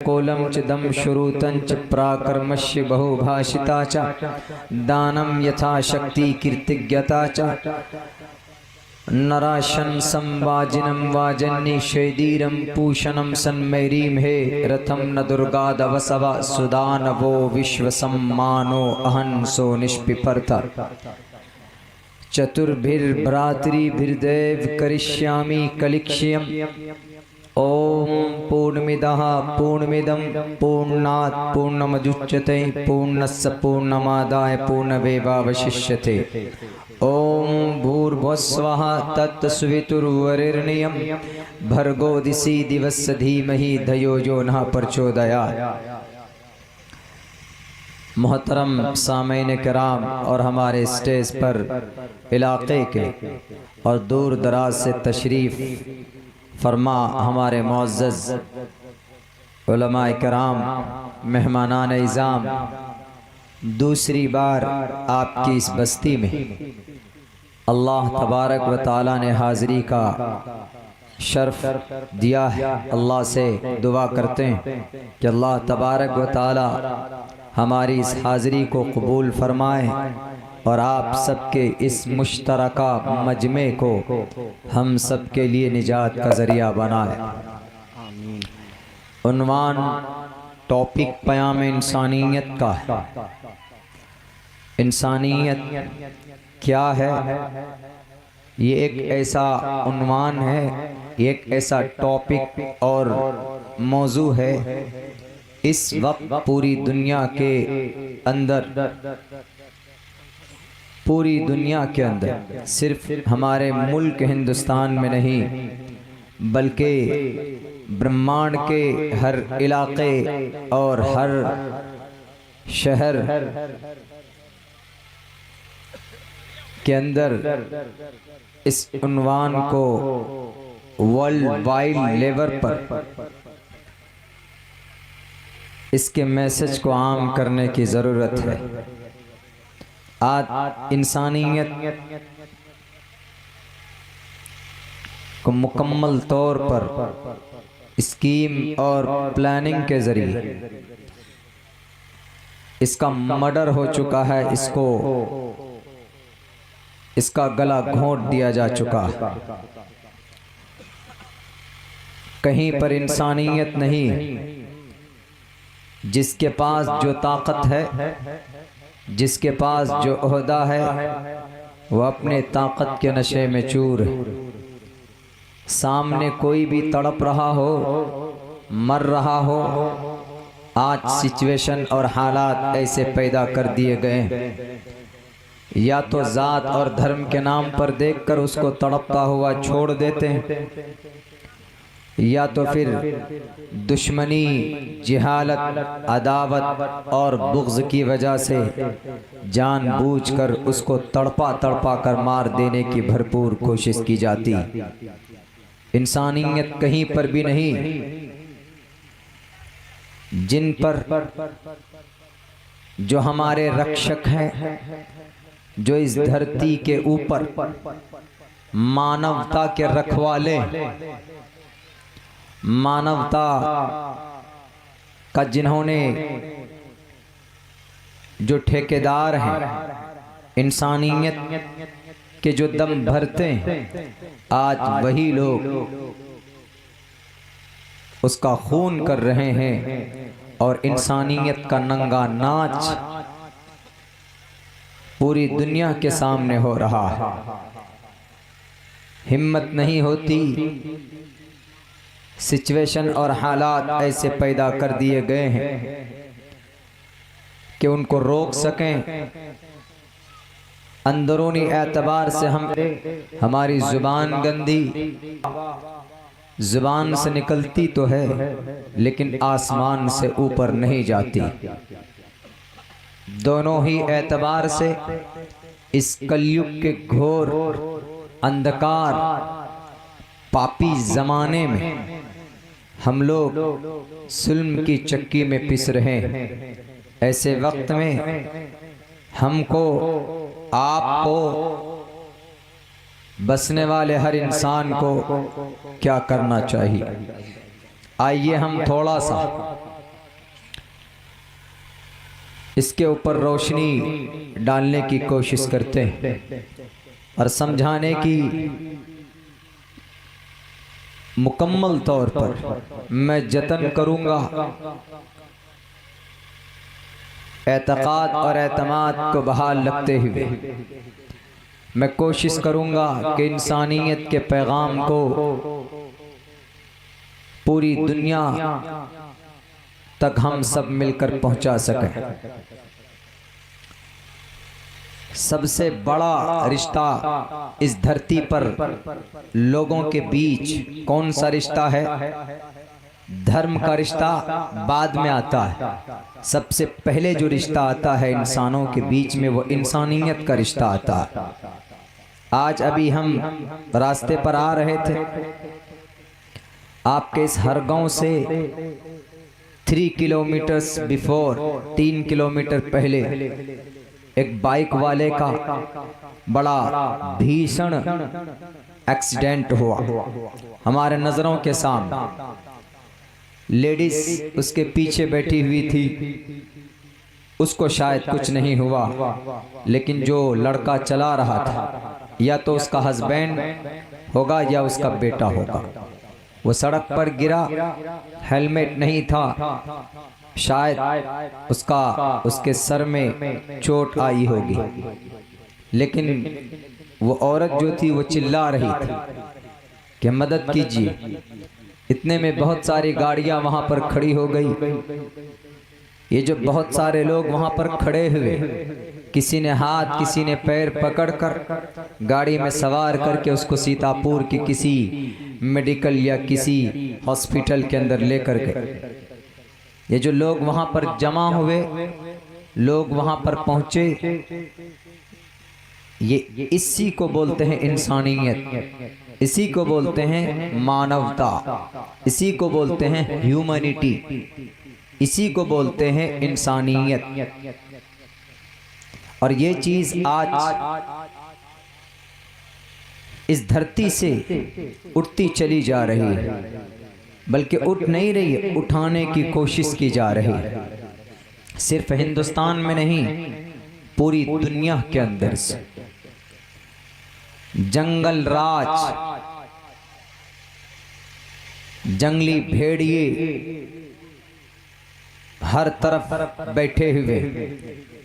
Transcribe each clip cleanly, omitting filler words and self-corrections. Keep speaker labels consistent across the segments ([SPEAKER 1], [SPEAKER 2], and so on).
[SPEAKER 1] कोलम चिदम श्रुतं च प्राकर्मस्य बहुभाषिता च दानं यथा शक्ति कीर्तिज्ञता च नराशन संवाजिनं वाजन्नि शैदीरं पूषणं सन्मैरीं हे रथम न दुर्गादवसव सुदानवो विश्वसम्मानो अहंसो निष्पिपर्थ चतुर्भिर्भ्रातृभिर्देव करिष्यामि कलिक्ष्यम् ओम पूर्णमिदः पूर्णमिदं पूर्णात् पूर्णमुदच्यते पूर्णस्य पूर्णमादाय पूर्णमेवावशिष्यते। ओम भूर्भुवस्वः तत्सवितुर्वरेण्यं भर्गो दिशि दिवस्य धीमहि धियो यो नः प्रचोदयात्। मोहतरम सामईन किराम और हमारे स्टेज पर इलाके के और दूर दराज से तशरीफ़ फरमा हमारे मुअज़्ज़ज़ उलमाए किराम, मेहमानान इज़ाम, दूसरी बार आपकी इस बस्ती में अल्लाह तबारक व ताला ने हाज़िरी का शर्फ दिया है। अल्लाह से दुआ करते हैं कि अल्लाह तबारक व ताला हमारी इस हाज़िरी को कबूल फरमाए और आप सबके इस मुश्तरका मजमे को हम सब के लिए निजात का ज़रिया बनाए। उन्वान टॉपिक क़याम इंसानियत का है। इंसानियत क्या है? ये एक ऐसा उन्वान है, एक ऐसा टॉपिक और मौजू है। इस वक्त पूरी दुनिया के अंदर सिर्फ हमारे मुल्क हिंदुस्तान में नहीं बल्कि ब्रह्मांड के हर इलाके और हर शहर के अंदर इस उन्वान को वर्ल्ड वाइड लेवल पर इसके मैसेज को आम करने की ज़रूरत है। आज इंसानियत को मुकम्मल तौर पर स्कीम और प्लानिंग के ज़रिए इसका मर्डर हो चुका है, इसका गला घोंट दिया जा चुका है। कहीं पर इंसानियत नहीं। जिसके पास जो ताकत है, जिसके पास जो ओहदा है, वह अपने ताकत के नशे में चूर है। सामने कोई भी तड़प रहा हो, मर रहा हो, आज सिचुएशन और हालात ऐसे पैदा कर दिए गए हैं, या तो जात और धर्म के नाम पर देखकर उसको तड़पता हुआ छोड़ देते हैं, या तो फिर दुश्मनी, जिहालत, अदावत और बुग़्ज़ की वजह से जानबूझकर उसको तड़पा तड़पा कर मार देने की भरपूर कोशिश की जाती। इंसानियत कहीं पर भी नहीं। जिन पर जो हमारे रक्षक हैं, जो इस धरती के ऊपर मानवता के रखवाले, मानवता का जिन्होंने जो ठेकेदार हैं, इंसानियत के जो दम भरते हैं, आज वही लोग उसका खून कर रहे हैं और इंसानियत का नंगा नाच पूरी दुनिया के सामने हो रहा है। हिम्मत नहीं होती। सिचुएशन और हालात ऐसे पैदा कर दिए गए हैं कि उनको रोक सकें। अंदरूनी एतबार से हमारी जुबान गंदी, जुबान से निकलती तो है लेकिन आसमान से ऊपर नहीं जाती। दोनों ही एतबार से इस कलयुग के घोर अंधकार पापी जमाने में हम लोग जुल्म की चक्की में पिस रहे हैं। ऐसे वक्त में हमको, आपको, बसने वाले हर इंसान को क्या करना चाहिए? आइए हम थोड़ा सा इसके ऊपर रोशनी डालने की कोशिश करते हैं और समझाने की मुकम्मल तौर पर मैं जतन करूंगा। एतकाद और एतमाद को बहाल रखते हुए मैं कोशिश करूंगा कि इंसानियत के पैगाम को पूरी दुनिया तक हम सब मिलकर पहुंचा सकें। सबसे बड़ा रिश्ता इस धरती पर लोगों के बीच कौन सा रिश्ता है? धर्म का रिश्ता बाद में आता है। सबसे पहले जो रिश्ता आता है इंसानों के बीच में, वो इंसानियत का रिश्ता आता है। आज अभी हम रास्ते पर आ रहे थे, आपके इस हरगांव से 3 किलोमीटर्स बिफोर, 3 किलोमीटर पहले एक बाइक वाले का बड़ा भीषण एक्सीडेंट हुआ हमारे नजरों के सामने। लेडीज उसके पीछे बैठी हुई थी, उसको शायद कुछ नहीं हुआ, लेकिन जो लड़का चला रहा था या तो उसका हस्बैंड होगा या उसका बेटा होगा। वो सड़क पर गिरा, हेलमेट नहीं था, शायद उसके सर में चोट आई होगी, लेकिन वो औरत जो थी वो चिल्ला रही थी कि मदद कीजिए। इतने में बहुत सारी गाड़ियां वहां पर खड़ी हो गई। ये जो बहुत सारे लोग वहां पर खड़े हुए, किसी ने हाथ किसी ने पैर पकड़कर गाड़ी में सवार करके उसको सीतापुर की किसी मेडिकल या किसी हॉस्पिटल के अंदर लेकर गए। ये जो लोग वहां पर जमा हुए, लोग वहां पर पहुंचे, ये इसी को बोलते हैं इंसानियत, इसी को बोलते हैं मानवता, इसी को बोलते हैं ह्यूमैनिटी, इसी को बोलते हैं इंसानियत। और ये चीज आज इस धरती से उठती चली जा रही है, बल्कि उठ नहीं रही है, उठाने की कोशिश की जा रही है। सिर्फ हिंदुस्तान में नहीं, पूरी दुनिया के अंदर से जंगल राज, जंगली भेड़िए हर तरफ बैठे हुए।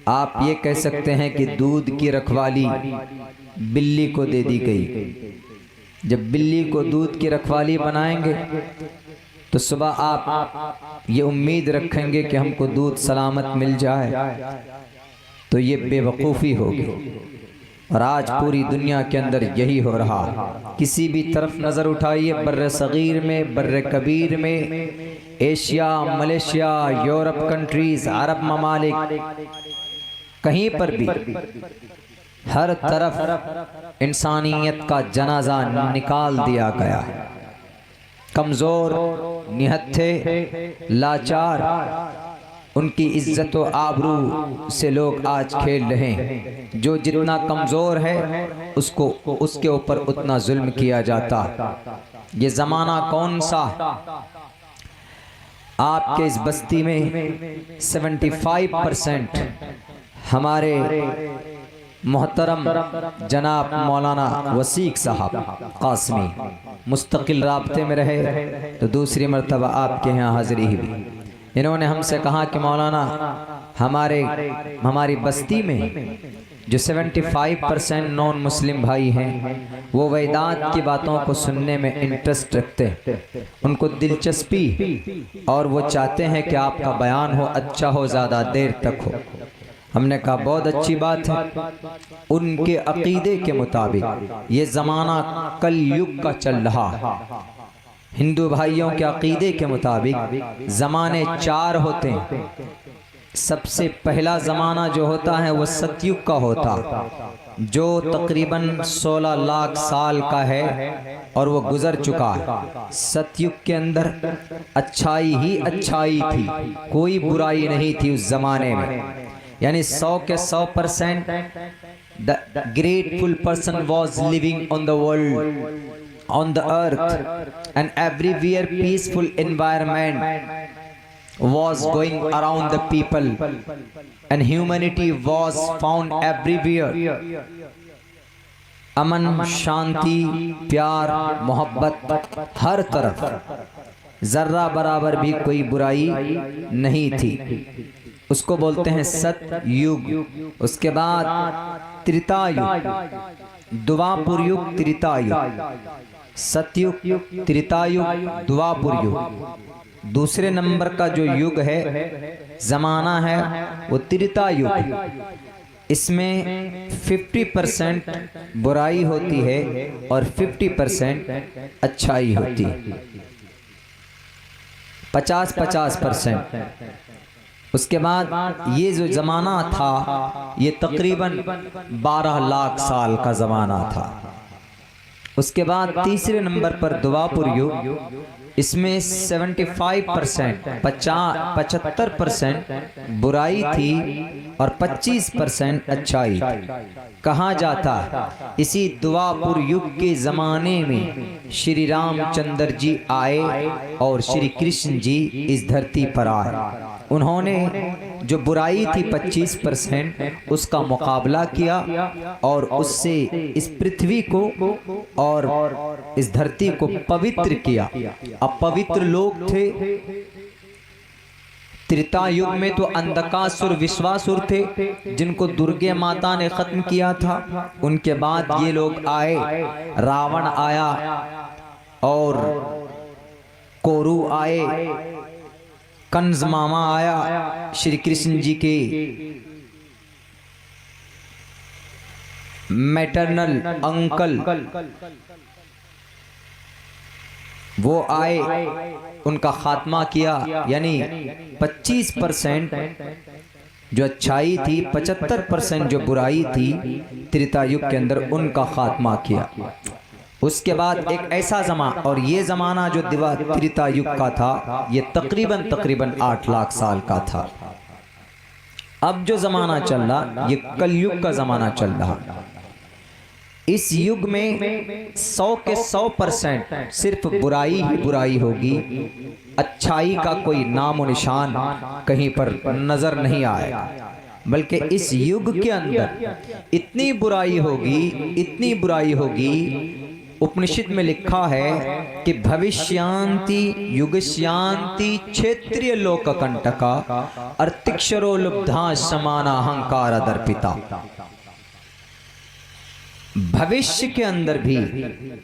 [SPEAKER 1] आप ये कह सकते हैं कि दूध की रखवाली बिल्ली को दे दी गई। जब बिल्ली को दूध की रखवाली बनाएंगे तो सुबह आप ये उम्मीद रखेंगे कि हमको दूध सलामत मिल जाए, तो ये बेवकूफ़ी होगी। और आज पूरी दुनिया के अंदर यही हो रहा। किसी भी तरफ नज़र उठाइए, बर्रे सगीर में, बर्रे कबीर में, एशिया, मलेशिया, यूरोप कंट्रीज, अरब ममालिक, कहीं पर भी हर तरफ इंसानियत का जनाजा निकाल दिया गया। कमज़ोर, निहत्थे, लाचार, उनकी इज्जत व आबरू से लोग आज खेल रहे हैं। जो जितना कमज़ोर है उसको उसके ऊपर उतना जुल्म किया जाता। ये ज़माना कौन सा? आपके इस बस्ती में 75% हमारे मोहतरम जनाब मौलाना वसीक साहब कासमी मुस्तकिल राब्ते में रहे, तो दूसरी मरतबा आपके यहाँ हाज़िरी हुई। इन्होंने हमसे कहा कि मौलाना, हमारी बस्ती में जो 75% नॉन मुस्लिम भाई हैं, वो वेदांत की बातों को सुनने में इंटरेस्ट रखते हैं, उनको दिलचस्पी, और वो चाहते हैं कि आपका बयान हो, अच्छा हो, ज़्यादा देर तक हो। हमने कहा बहुत अच्छी बात है। उनके अकीदे के मुताबिक ये ज़माना कल युग का चल रहा। हिंदू भाइयों के अकीदे के मुताबिक ज़माने 4 होते हैं। सबसे पहला ज़माना जो होता है वो सतयुग का होता, जो तकरीबन 16 लाख साल का है और वो गुज़र चुका है। सतयुग के अंदर अच्छाई ही अच्छाई थी, कोई बुराई नहीं थी उस ज़माने में। यानी 100 के 100% the grateful person was living on the world, on the earth, and everywhere peaceful environment, was going around the people and humanity was found everywhere. अमन, शांति, प्यार, मोहब्बत हर तरफ, जर्रा बराबर भी कोई बुराई नहीं थी। उसको बोलते हैं सतयुग। उसके बाद त्रेतायुग, द्वापर युग, त्रेतायुग, सतयुग, त्रेतायुग, द्वापर युग। दूसरे नंबर का जो युग है, जमाना है, वो त्रेतायुग। इसमें 50% बुराई होती है और 50% अच्छाई होती है, 50-50%। उसके बाद ये जो ज़माना था ये तकरीबन 12 लाख साल का ज़माना था। उसके बाद तीसरे नंबर पर द्वापर युग, इसमें 75% 75% बुराई थी और 25% अच्छाई थी। कहा जाता इसी द्वापर युग के ज़माने में श्री रामचंद्र जी आए और श्री कृष्ण जी इस धरती पर आए। उन्होंने जो बुराई थी 25% उसका मुकाबला किया और उससे इस पृथ्वी को और इस धरती को पवित्र किया। अब पवित्र लोग थे। त्रेता युग में तो अंधकासुर, विश्वासुर थे जिनको दुर्गे माता ने खत्म किया था। उनके बाद ये लोग आए, रावण आया और कोरू आए, कंस मामा आया, श्री कृष्ण जी के मैटरनल अंकल वो आए, उनका खात्मा किया। यानी 25% जो अच्छाई थी, 75% जो बुराई थी त्रेता युग के अंदर, उनका खात्मा किया। उसके बाद एक ऐसा ज़माना, और ये ज़माना जो त्रेता युग का था ये तकरीबन 8 लाख साल का था। अब जो ज़माना चल रहा ये कलयुग का ज़माना चल रहा। इस युग में 100 के 100% सिर्फ बुराई ही बुराई होगी, अच्छाई का कोई नामो निशान कहीं पर नजर नहीं आएगा। बल्कि इस युग के अंदर इतनी बुराई होगी, इतनी बुराई होगी, उपनिषद में लिखा है कि भविष्यांति युगस्यांति क्षेत्रीय लोक कंटका अर्तिक्षरो लुब्धा समाना अहंकार दर्पिता। भविष्य के अंदर भी,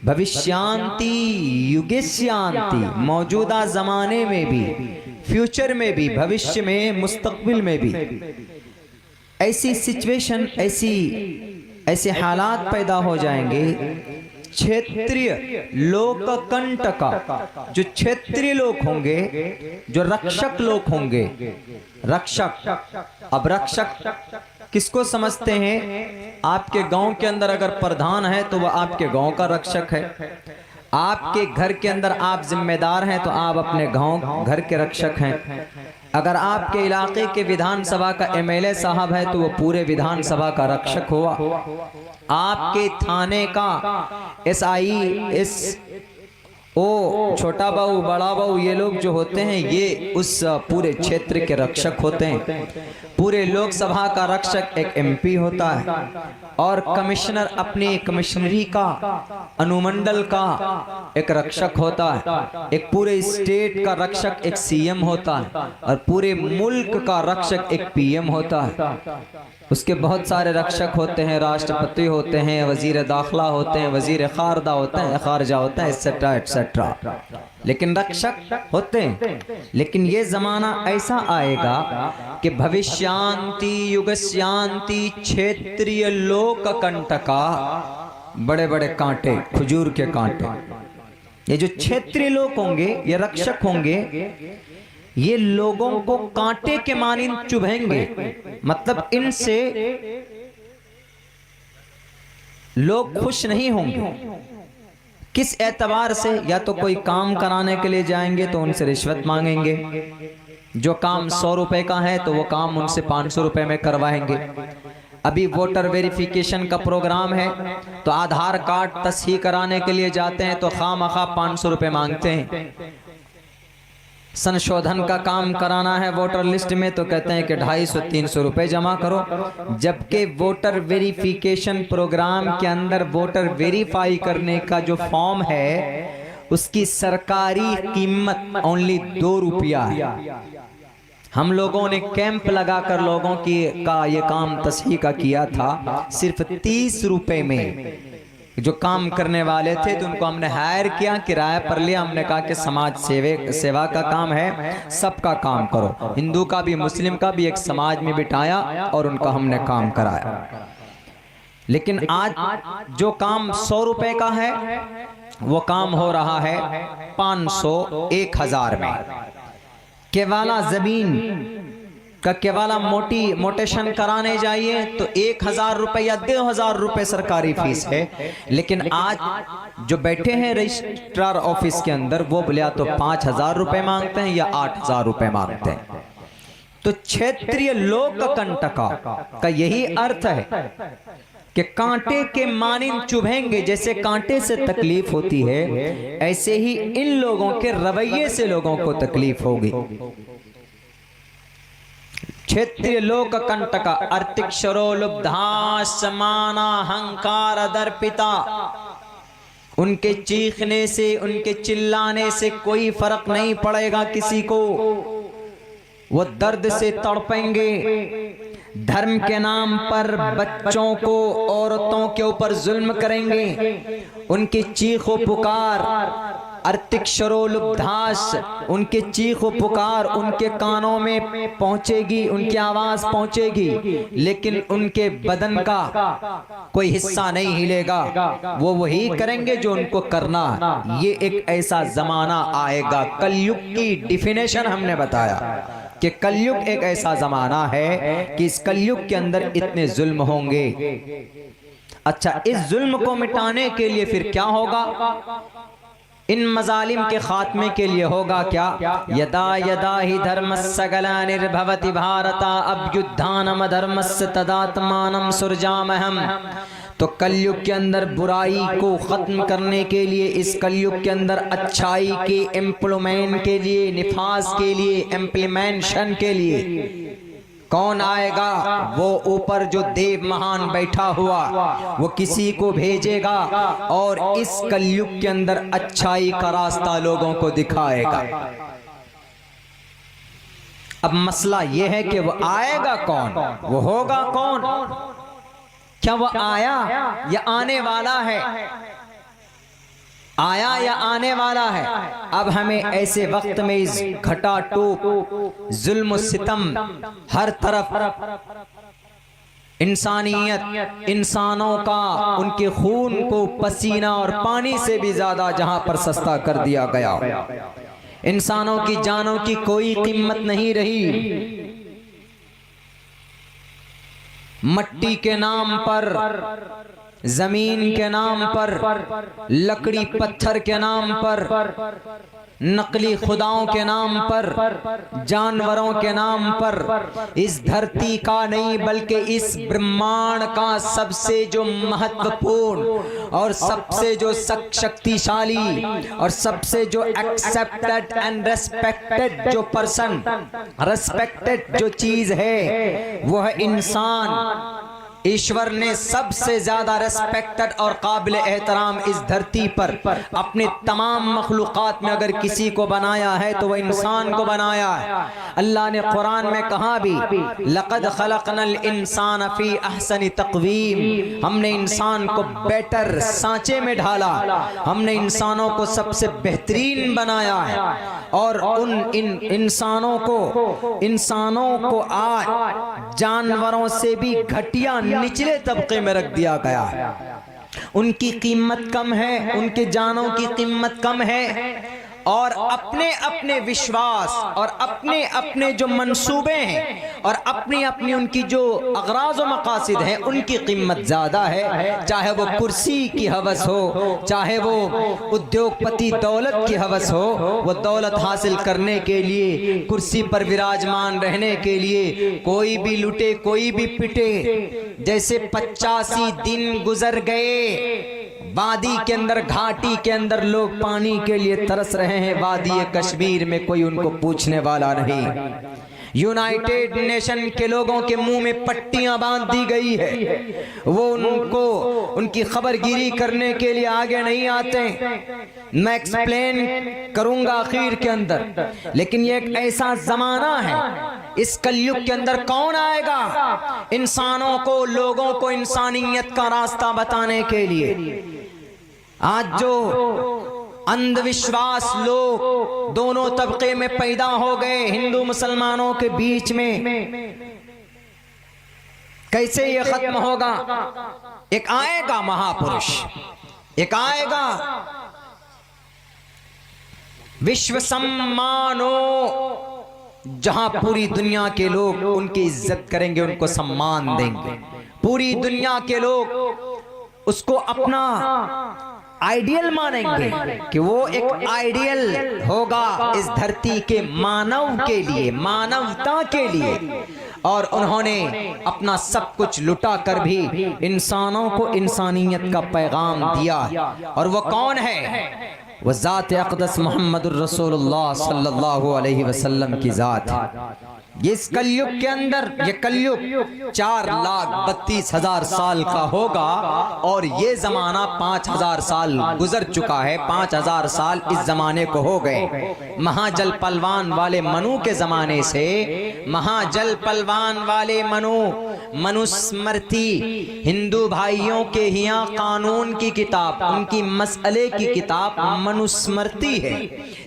[SPEAKER 1] भविष्यांति युगस्यांति, मौजूदा जमाने में भी, फ्यूचर में भी, भविष्य में, मुस्तकबिल में भी ऐसी सिचुएशन, ऐसे हालात पैदा हो जाएंगे। क्षेत्रीय लोक कंटका, जो क्षेत्रीय लोग होंगे, जो रक्षक लोग होंगे, रक्षक। अब रक्षक किसको समझते हैं? आपके गांव के अंदर अगर प्रधान है तो वह आपके गांव का रक्षक है। आपके घर के अंदर आप जिम्मेदार हैं तो आप अपने गांव घर के रक्षक हैं। अगर आपके इलाके के विधानसभा का एमएलए साहब है तो वो पूरे विधानसभा का रक्षक हुआ। आपके थाने का SI, ओ छोटा बाबू, बड़ा बाबू, ये लोग जो होते हैं ये उस पूरे क्षेत्र के रक्षक होते हैं। पूरे लोकसभा का रक्षक एक MP होता है और कमिश्नर अपनी कमिश्नरी का, अनुमंडल का एक रक्षक होता है। एक पूरे स्टेट का रक्षक एक CM होता है और पूरे मुल्क का रक्षक एक PM होता है। उसके बहुत सारे रक्षक होते हैं, राष्ट्रपति होते हैं, वजीर दाखिला होते हैं, वजीर खारजा होते हैं, खारजा होता है, एटसेट्रा एटसेट्रा। लेकिन रक्षक होते हैं। लेकिन ये जमाना ऐसा आएगा कि भविष्यांति युगस्यांति क्षेत्रीय लोक कंटका, बड़े बड़े कांटे, खजूर के कांटे, ये जो क्षेत्रीय लोग होंगे, ये रक्षक होंगे, ये लोगों को कांटे के मानिंद चुभेंगे। मतलब इनसे लोग खुश नहीं होंगे। किस एतबार से? या तो कोई काम कराने के लिए जाएंगे तो उनसे रिश्वत मांगेंगे। जो काम 100 रुपए का है तो वो काम उनसे 500 रुपए में करवाएंगे। अभी वोटर वेरिफिकेशन का प्रोग्राम है तो आधार कार्ड तस्हीह कराने के लिए जाते हैं तो खामखा 500 रुपए मांगते हैं। संशोधन का काम कराना है वोटर लिस्ट में तो कहते हैं कि 250-300 रुपए जमा करो, जबकि वोटर वेरिफिकेशन प्रोग्राम के अंदर वोटर वेरीफाई करने का जो फॉर्म है उसकी सरकारी कीमत ओनली 2 रुपया है। हम लोगों ने कैंप लगाकर लोगों की का ये काम तस्हीह का किया था, सिर्फ 30 रुपए में जो काम करने वाले थे तो उनको हमने हायर किया, किराए पर लिया। हमने कहा कि समाज सेवा का काम है, सबका काम करो, हिंदू का भी मुस्लिम का भी, एक समाज में बिठाया और उनका हमने काम कराया। लेकिन आज जो काम 100 रुपए का है वो काम हो रहा है 500-1000 में। केवाला जमीन का केवाला मोटेशन कराने जाइए तो 1000 रुपए या 2000 रुपए सरकारी फीस है। लेकिन आज जो बैठे हैं रजिस्ट्रार ऑफिस के अंदर वो बोले तो 5000 रुपए मांगते हैं या 8000 रुपए मांगते हैं। तो क्षेत्रीय लोक कंटका का यही अर्थ है कि कांटे के मानिंद चुभेंगे। जैसे कांटे से तकलीफ होती है ऐसे ही इन लोगों के रवैये से लोगों को तकलीफ होगी। क्षेत्रीय लोक कंटका अर्तिक्षरो लुब्धा समाना हंकार दर्पिता। उनके चीखने से उनके चिल्लाने से कोई फर्क नहीं पड़ेगा किसी को, वो दर्द से तड़पेंगे। धर्म के नाम पर बच्चों को औरतों के ऊपर जुल्म करेंगे। उनकी चीखो पुकार अर्तिक्षरोलुब्धास, उनके चीखो पुकार उनके कानों में पहुंचेगी, उनकी आवाज पहुंचेगी, लेकिन उनके बदन का कोई हिस्सा नहीं हिलेगा। वो वही करेंगे जो उनको करना। ये एक ऐसा जमाना आएगा। कलयुग की डिफिनेशन हमने बताया कि कलयुग एक ऐसा जमाना है कि इस कलयुग के अंदर इतने जुल्म होंगे। अच्छा, इस जुल्म को मिटाने के लिए फिर क्या होगा? इन मजालिम के खात्मे के लिए होगा क्या? यदा यदा ही धर्मस्य ग्लानिर्भवति भारता अभ्युत्थानम धर्मस्य तदात्मानं सृजाम्यहम्। तो कलयुग के अंदर बुराई को खत्म करने के लिए, इस कलयुग के अंदर अच्छाई के इम्प्लीमेंट के लिए, निफाज के लिए, इम्प्लीमेंशन के लिए कौन आएगा? वो ऊपर जो देव महान बैठा हुआ वो किसी को भेजेगा और इस कलयुग के अंदर अच्छाई का रास्ता लोगों को दिखाएगा। अब मसला ये है कि वो आएगा कौन, वो होगा कौन? क्या वो आया या आने वाला है? आया या आने वाला है? अब हमें ऐसे वक्त में इस घटाटोप जुल्म सितम हर तरफ इंसानियत, इंसानों का उनके खून को पसीना और पानी से भी ज्यादा जहां पर सस्ता कर दिया गया, इंसानों की जानों की कोई कीमत नहीं रही। मट्टी के नाम पर, जमीन के नाम पर, लकड़ी पत्थर के नाम पर, नकली खुदाओं के नाम पर, जानवरों के नाम पर, इस धरती का नहीं बल्कि इस ब्रह्मांड का सबसे जो महत्वपूर्ण और सबसे जो शक्तिशाली और सबसे जो एक्सेप्टेड एंड रेस्पेक्टेड जो पर्सन, रेस्पेक्टेड जो चीज है वो है इंसान। ईश्वर ने सबसे ज्यादा रेस्पेक्टेड और काबिल एहतराम इस धरती पर अपने तमाम मखलूकात में अगर किसी को बनाया है तो वह इंसान को बनाया है। अल्लाह ने कुरान में कहा भी, लक़द खलक़नल इंसान फी अहसनि तक़वीम, हमने इंसान को बेटर सांचे में ढाला, हमने इंसानों को सबसे बेहतरीन बनाया है। और उन इंसानों को आज जानवरों से भी घटिया निचले तबके में रख दिया गया है। उनकी कीमत कम है, उनके जानों की कीमत कम है, और अपने अपने विश्वास और अपने अपने जो मंसूबे हैं और अपनी अपनी उनकी जो अगराज व मकासिद हैं उनकी कीमत ज्यादा है। चाहे वो कुर्सी की हवस हो, चाहे वो उद्योगपति दौलत की हवस हो, वो दौलत हासिल करने के लिए, कुर्सी पर विराजमान रहने के लिए कोई भी लुटे कोई भी पिटे। जैसे 85 दिन गुजर गए वादी के अंदर, घाटी के अंदर लोग पानी के लिए तरस रहे हैं। वादी कश्मीर में कोई उनको पूछने वाला नहीं। यूनाइटेड नेशन के लोगों के मुंह में पट्टियां बांध दी गई है, वो उनको उनकी खबरगिरी करने के लिए आगे नहीं आते। मैं एक्सप्लेन करूंगा आखिर के अंदर, लेकिन ये एक ऐसा जमाना है, इस कलयुग के अंदर कौन आएगा इंसानों को, लोगों को इंसानियत का रास्ता बताने के लिए। आज जो अंधविश्वास लोग दोनों तबके में पैदा हो गए हिंदू मुसलमानों के बीच में, कैसे ये खत्म होगा? एक आएगा महापुरुष, एक आएगा विश्व सम्मानो, जहां पूरी दुनिया के लोग उनकी इज्जत करेंगे, उनको सम्मान देंगे। पूरी दुनिया के लोग उसको अपना आइडियल मानेंगे कि वो एक आइडियल होगा इस धरती के मानव के लिए, मानवता के लिए। और उन्होंने अपना सब कुछ लुटा कर भी इंसानों को इंसानियत का पैगाम दिया। और वो कौन है? वो ज़ात अक़दस मुहम्मदुर रसूलुल्लाह सल्लल्लाहु अलैहि वसल्लम की ज़ात है। इस कलयुग के अंदर, ये कलयुग 4,32,000 साल का होगा और ये जमाना 5,000 साल गुजर चुका है। 5,000 साल इस जमाने को हो गए। महाजल पलवान वाले मनु के जमाने से, महाजल पलवान वाले मनुस्मृति हिंदू भाइयों के यहाँ कानून की किताब, उनकी मसले की किताब मनुस्मृति है।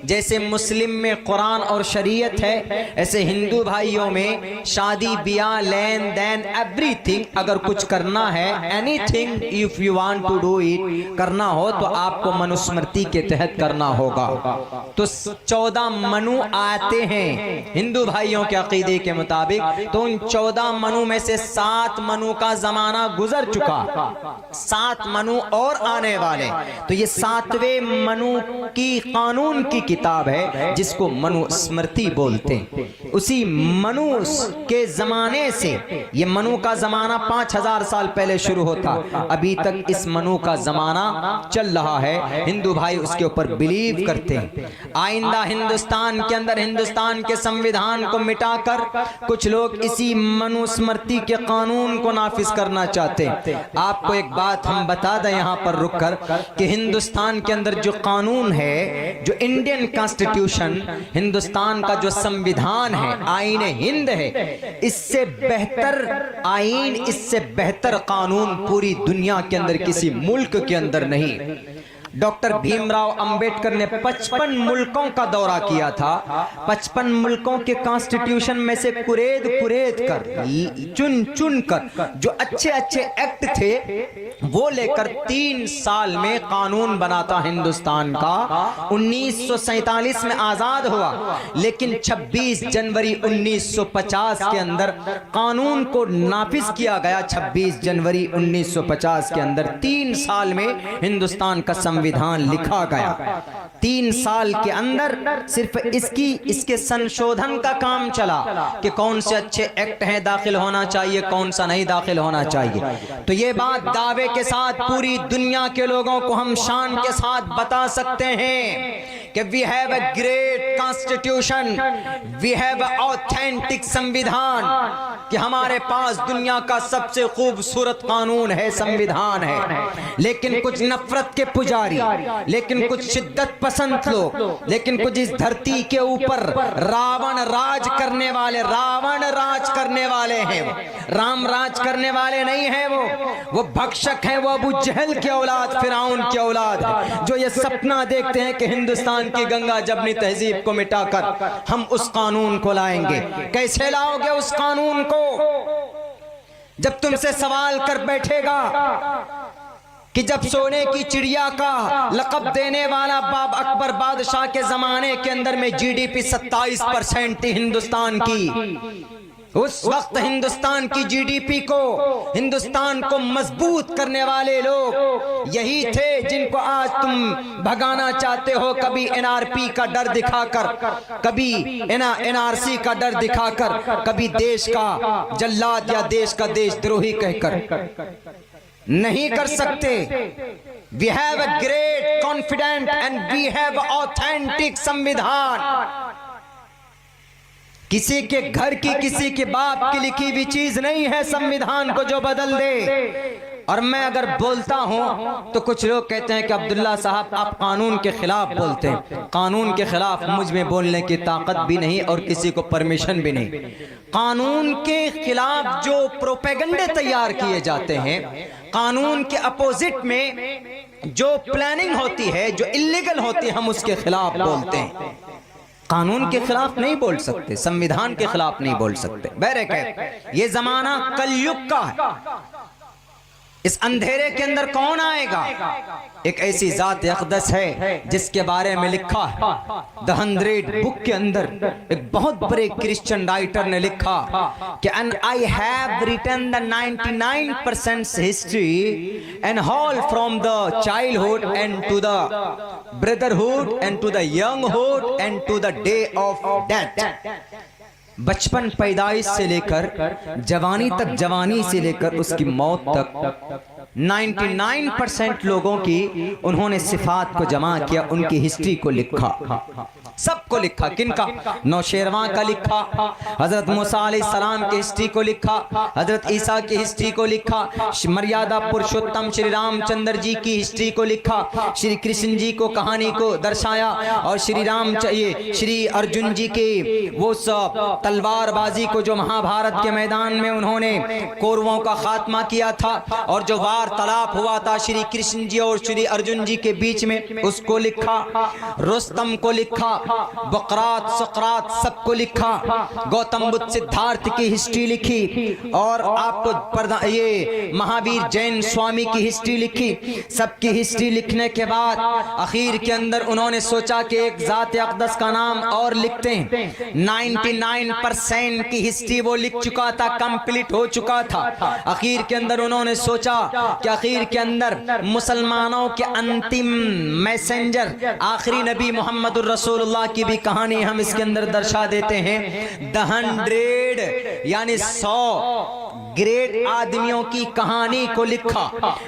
[SPEAKER 1] जैसे मुस्लिम में कुरान और शरीयत है, ऐसे हिंदू भाइयों में शादी ब्याह लेन देन एवरीथिंग, अगर कुछ करना है, anything if you want to do it, करना हो तो आपको मनुस्मृति के तहत करना होगा। तो 14 मनु आते हैं हिंदू भाइयों के अकीदे के मुताबिक। तो उन 14 मनु में से 7 मनु का जमाना गुजर चुका, 7 मनु और आने वाले। तो ये 7वें मनु की कानून की किताब है जिसको मनुस्मृति बोलते हैं। उसी मनु के जमाने से, ये मनु का जमाना 5,000 साल पहले शुरू होता, अभी तक इस मनु का जमाना चल रहा है। हिंदू भाई उसके ऊपर बिलीव करते हैं। आइंदा हिंदुस्तान के अंदर हिंदुस्तान के संविधान को मिटाकर कुछ लोग इसी मनुस्मृति के कानून को नाफिज करना चाहते हैं। आपको एक बात हम बता दें यहाँ पर रुककर कि हिंदुस्तान के अंदर जो कानून है, जो इंडियन कॉन्स्टिट्यूशन, हिंदुस्तान का जो संविधान है, आईन हिंद है, इससे बेहतर आईन, इससे बेहतर कानून पूरी दुनिया के अंदर किसी मुल्क के अंदर नहीं। डॉक्टर भीमराव अंबेडकर ने 55 मुल्कों का दौरा किया था। 55 मुल्कों के कॉन्स्टिट्यूशन में से कुरेद कर, चुन चुन कर जो अच्छे अच्छे एक्ट थे वो लेकर 3 साल में कानून बनाता हिंदुस्तान का। 1947 में आजाद हुआ, लेकिन 26 जनवरी 1950 के अंदर कानून को नाफिज किया गया। 26 जनवरी 1950 के अंदर 3 साल में हिंदुस्तान का संविधान लिखा गया। 3 साल के अंदर सिर्फ इसके संशोधन का काम चला कि कौन से अच्छे एक्ट हैं दाखिल होना चाहिए, कौन सा नहीं दाखिल होना चाहिए। तो ये बात दावे के साथ पूरी दुनिया के लोगों को हम शान के साथ बता सकते हैं कि we have a great constitution, we have a authentic संविधान, कि हमारे पास दुनिया का सबसे खूबसूरत कानून है, संविधान है। लेकिन कुछ नफरत के पुजारी, लेकिन कुछ शिद्दत पसंद लोग, लेकिन कुछ इस धरती के ऊपर रावण राज करने वाले, रावण राज करने वाले हैं, वो राम राज करने वाले नहीं हैं। वो भक्षक हैं, वो अबू जहल की औलाद, फिरौन की औलाद है, जो ये सपना देखते हैं कि हिंदुस्तान की गंगा जबनी तहजीब को मिटाकर हम उस कानून को लाएंगे। कैसे लाओगे उस कानून को? जब तुमसे सवाल कर बैठेगा कि जब सोने की चिड़िया का लक़ब देने वाला बाब अकबर बादशाह के जमाने के अंदर में जीडीपी 27% थी हिंदुस्तान की, उस वक्त हिंदुस्तान की जीडीपी को, हिंदुस्तान को मजबूत करने वाले लोग यही थे जिनको आज तुम भगाना चाहते हो। कभी एनआरपी का डर दिखाकर, कभी एनआरसी का डर दिखाकर, कभी देश का जल्लाद या देश का देशद्रोही कहकर। नहीं कर सकते। We have a great confident and we have authentic संविधान। किसी के घर की, किसी के बाप की लिखी हुई चीज नहीं है संविधान को जो बदल दे। और मैं अगर बोलता हूं तो कुछ लोग कहते हैं कि अब्दुल्ला साहब आप कानून के खिलाफ बोलते हैं। कानून के खिलाफ मुझ में बोलने की ताकत भी नहीं और किसी को परमिशन भी नहीं। कानून के खिलाफ जो प्रोपेगेंडे तैयार किए जाते हैं, कानून के अपोजिट में जो प्लानिंग होती है, जो इलीगल होती है, हम उसके खिलाफ बोलते हैं। कानून के खिलाफ नहीं बोल सकते, संविधान के खिलाफ नहीं बोल सकते। बहरकैफ ये जमाना कलयुग का है। इस अंधेरे के अंदर कौन आएगा? एक ऐसी जात अक़दस है जिसके बारे में लिखा है द 100 बुक के अंदर। एक बहुत बड़े क्रिश्चियन राइटर ने लिखा कि and I have written the 99% history and whole from the childhood and to the brotherhood and to the younghood and to the day of death. बचपन, पैदाइश से लेकर जवानी तक, जवानी से लेकर उसकी मौत तक 99% लोगों की उन्होंने सिफात को जमा किया, उनकी हिस्ट्री को लिखा, सबको लिखा। किनका? नौशेरवां का लिखा, हजरत मूसा अलैहिस्सलाम की हिस्ट्री को लिखा, हजरत ईसा की हिस्ट्री को लिखा, मर्यादा पुरुषोत्तम श्री रामचंद्र जी की हिस्ट्री को लिखा, श्री कृष्ण जी को कहानी को दर्शाया, और श्री राम चाहिए श्री अर्जुन जी के वो सब तलवारबाजी को जो महाभारत के मैदान में उन्होंने कौरवों का खात्मा किया था, और जो वार्तालाप हुआ था श्री कृष्ण जी और श्री अर्जुन जी के बीच में, उसको लिखा। रुस्तम को लिखा, बकरात, सुकरात सबको लिखा। गौतम बुद्ध, सिद्धार्थ की हिस्ट्री लिखी, और आपको ये महावीर जैन स्वामी की हिस्ट्री लिखी। सबकी हिस्ट्री लिखने के बाद आखिर के अंदर उन्होंने सोचा कि एक जात अक़दस का नाम और लिखते हैं। 99% की हिस्ट्री वो लिख चुका था, कंप्लीट हो चुका था। आखिर के अंदर उन्होंने सोचा कि आखिर के अंदर मुसलमानों के अंतिम मैसेंजर, आखिरी नबी मोहम्मद रसूलुल्लाह की भी कहानी हम इसके अंदर दर्शा देते हैं। द 100 यानी 100 ग्रेट आदमियों की कहानी को लिखा।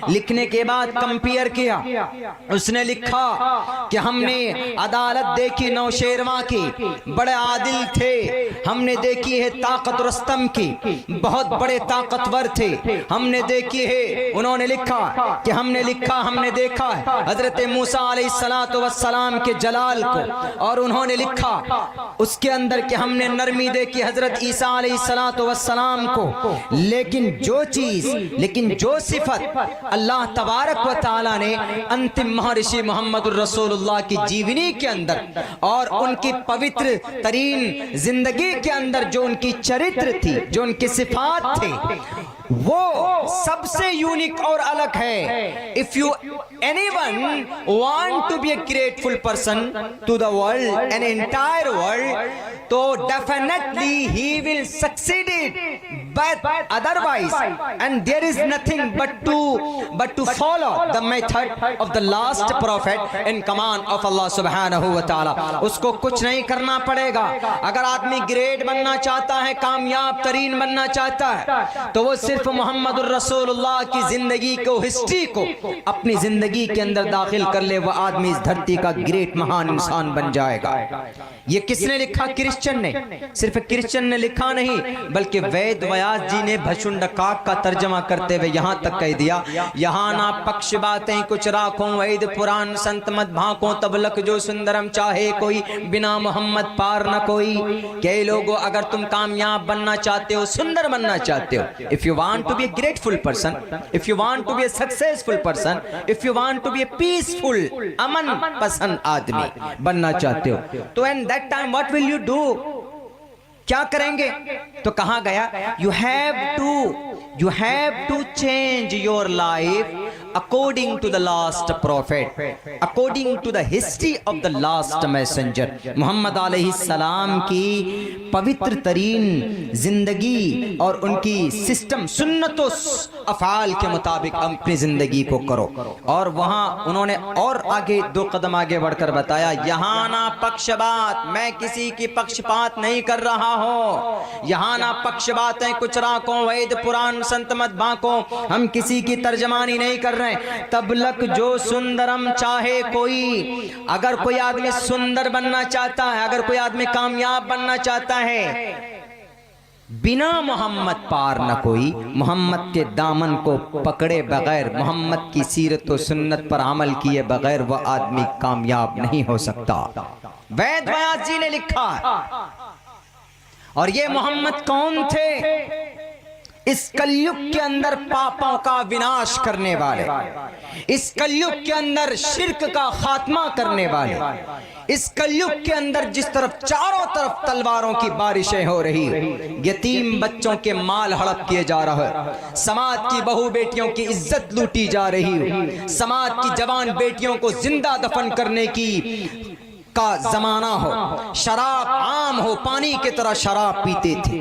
[SPEAKER 1] लिखने के बाद कंपेयर किया, उसने लिखा कि हमने अदालत देखी नौशेरवां की, बड़े आदिल थे। हमने देखी है ताकत रुस्तम की, बहुत बड़े ताकतवर थे। हमने देखी है, उन्होंने लिखा कि हमने देखा है हजरत मूसा अलैहिस्सलातु वस्सलाम के जलाल को, और उन्होंने लिखा उसके अंदर कि हमने नरमी देखी हजरत ईसा अलैहिस्सलातु वस्सलाम को। लेकिन जो सिफत अल्लाह तबारक व तआला ने अंतिम महर्षि मोहम्मद रसूलुल्लाह की जीवनी के अंदर और उनकी पवित्र तरीन जिंदगी के अंदर जो उनकी चरित्र थी, जो उनकी सिफात थे, वो सबसे यूनिक और अलग है। If you anyone want to be a grateful person to the world, an entire world, तो definitely he will succeed it, but otherwise and there is nothing but to follow the method of the last profit in command of Allah सुब्हानहू व तआला। उसको कुछ नहीं करना पड़ेगा। अगर आदमी ग्रेट बनना चाहता है, कामयाब तरीन बनना चाहता है, तो वो सिर्फ मोहम्मद रसूलुल्लाह की जिंदगी को, हिस्ट्री को अपनी जिंदगी के अंदर दाखिल कर ले, वह आदमी इस धरती का ग्रेट महान इंसान बन जाएगा। ये किसने लिखा? क्रिश्चियन ने। सिर्फ क्रिश्चियन ने लिखा नहीं, बल्कि वेद व्यास जी ने भशुंडकाक का तर्जमा करते हुए यहाँ तक कह दिया, यहाँ ना पक्ष बातें कुछ राखों, वेद पुराण संत मत भाकों, तबलक जो सुंदरम चाहे कोई, बिना मोहम्मद पार न कोई। कई लोगों, अगर तुम कामयाब बनना चाहते हो, सुंदर बनना चाहते हो, if you want to be a grateful person, if you want to be a successful person, if you want to be a peaceful, अमन पसंद आदमी बनना चाहते हो, तो and that time what will you do? क्या करेंगे? तो कहा गया, you have to change your life according to the last prophet, according to the history of the last messenger। Mohammad अलैहिस्सलाम की पवित्र तरीन जिंदगी और उनकी सिस्टम, सुन्नतो अफाल के मुताबिक अपनी जिंदगी को करो। और वहां उन्होंने और आगे 2 कदम आगे बढ़कर बताया, यहाँ ना पक्षपात, मैं किसी की पक्षपात नहीं कर रहा हूं। यहाँ ना पक्षपात है कुछ राखों, वेद पुराण संत मत बाकों, हम किसी की तर्जमानी नहीं कर रहे रहे हैं। तबलक जो सुंदरम चाहे कोई, अगर कोई आदमी सुंदर बनना चाहता है, अगर कोई आदमी कामयाब बनना चाहता है, बिना मोहम्मद पार न कोई। मोहम्मद के दामन को पकड़े बगैर, मोहम्मद की सीरत व सुन्नत पर अमल किए बगैर वह आदमी कामयाब नहीं हो सकता। वेद व्यास जी ने लिखा। और ये मोहम्मद कौन थे? इस कलयुग के अंदर पापों का विनाश करने वाले, इस कलयुग के अंदर शिर्क का खात्मा करने वाले, इस कलयुग के अंदर जिस तरफ चारों तरफ तलवारों की बारिशें हो रही, यतीम बच्चों के माल हड़प किए जा रहा है, समाज की बहू बेटियों की इज्जत लूटी जा रही, समाज की जवान बेटियों को जिंदा दफन करने की का जमाना हो, शराब आम हो, पानी की तरह शराब पीते थे,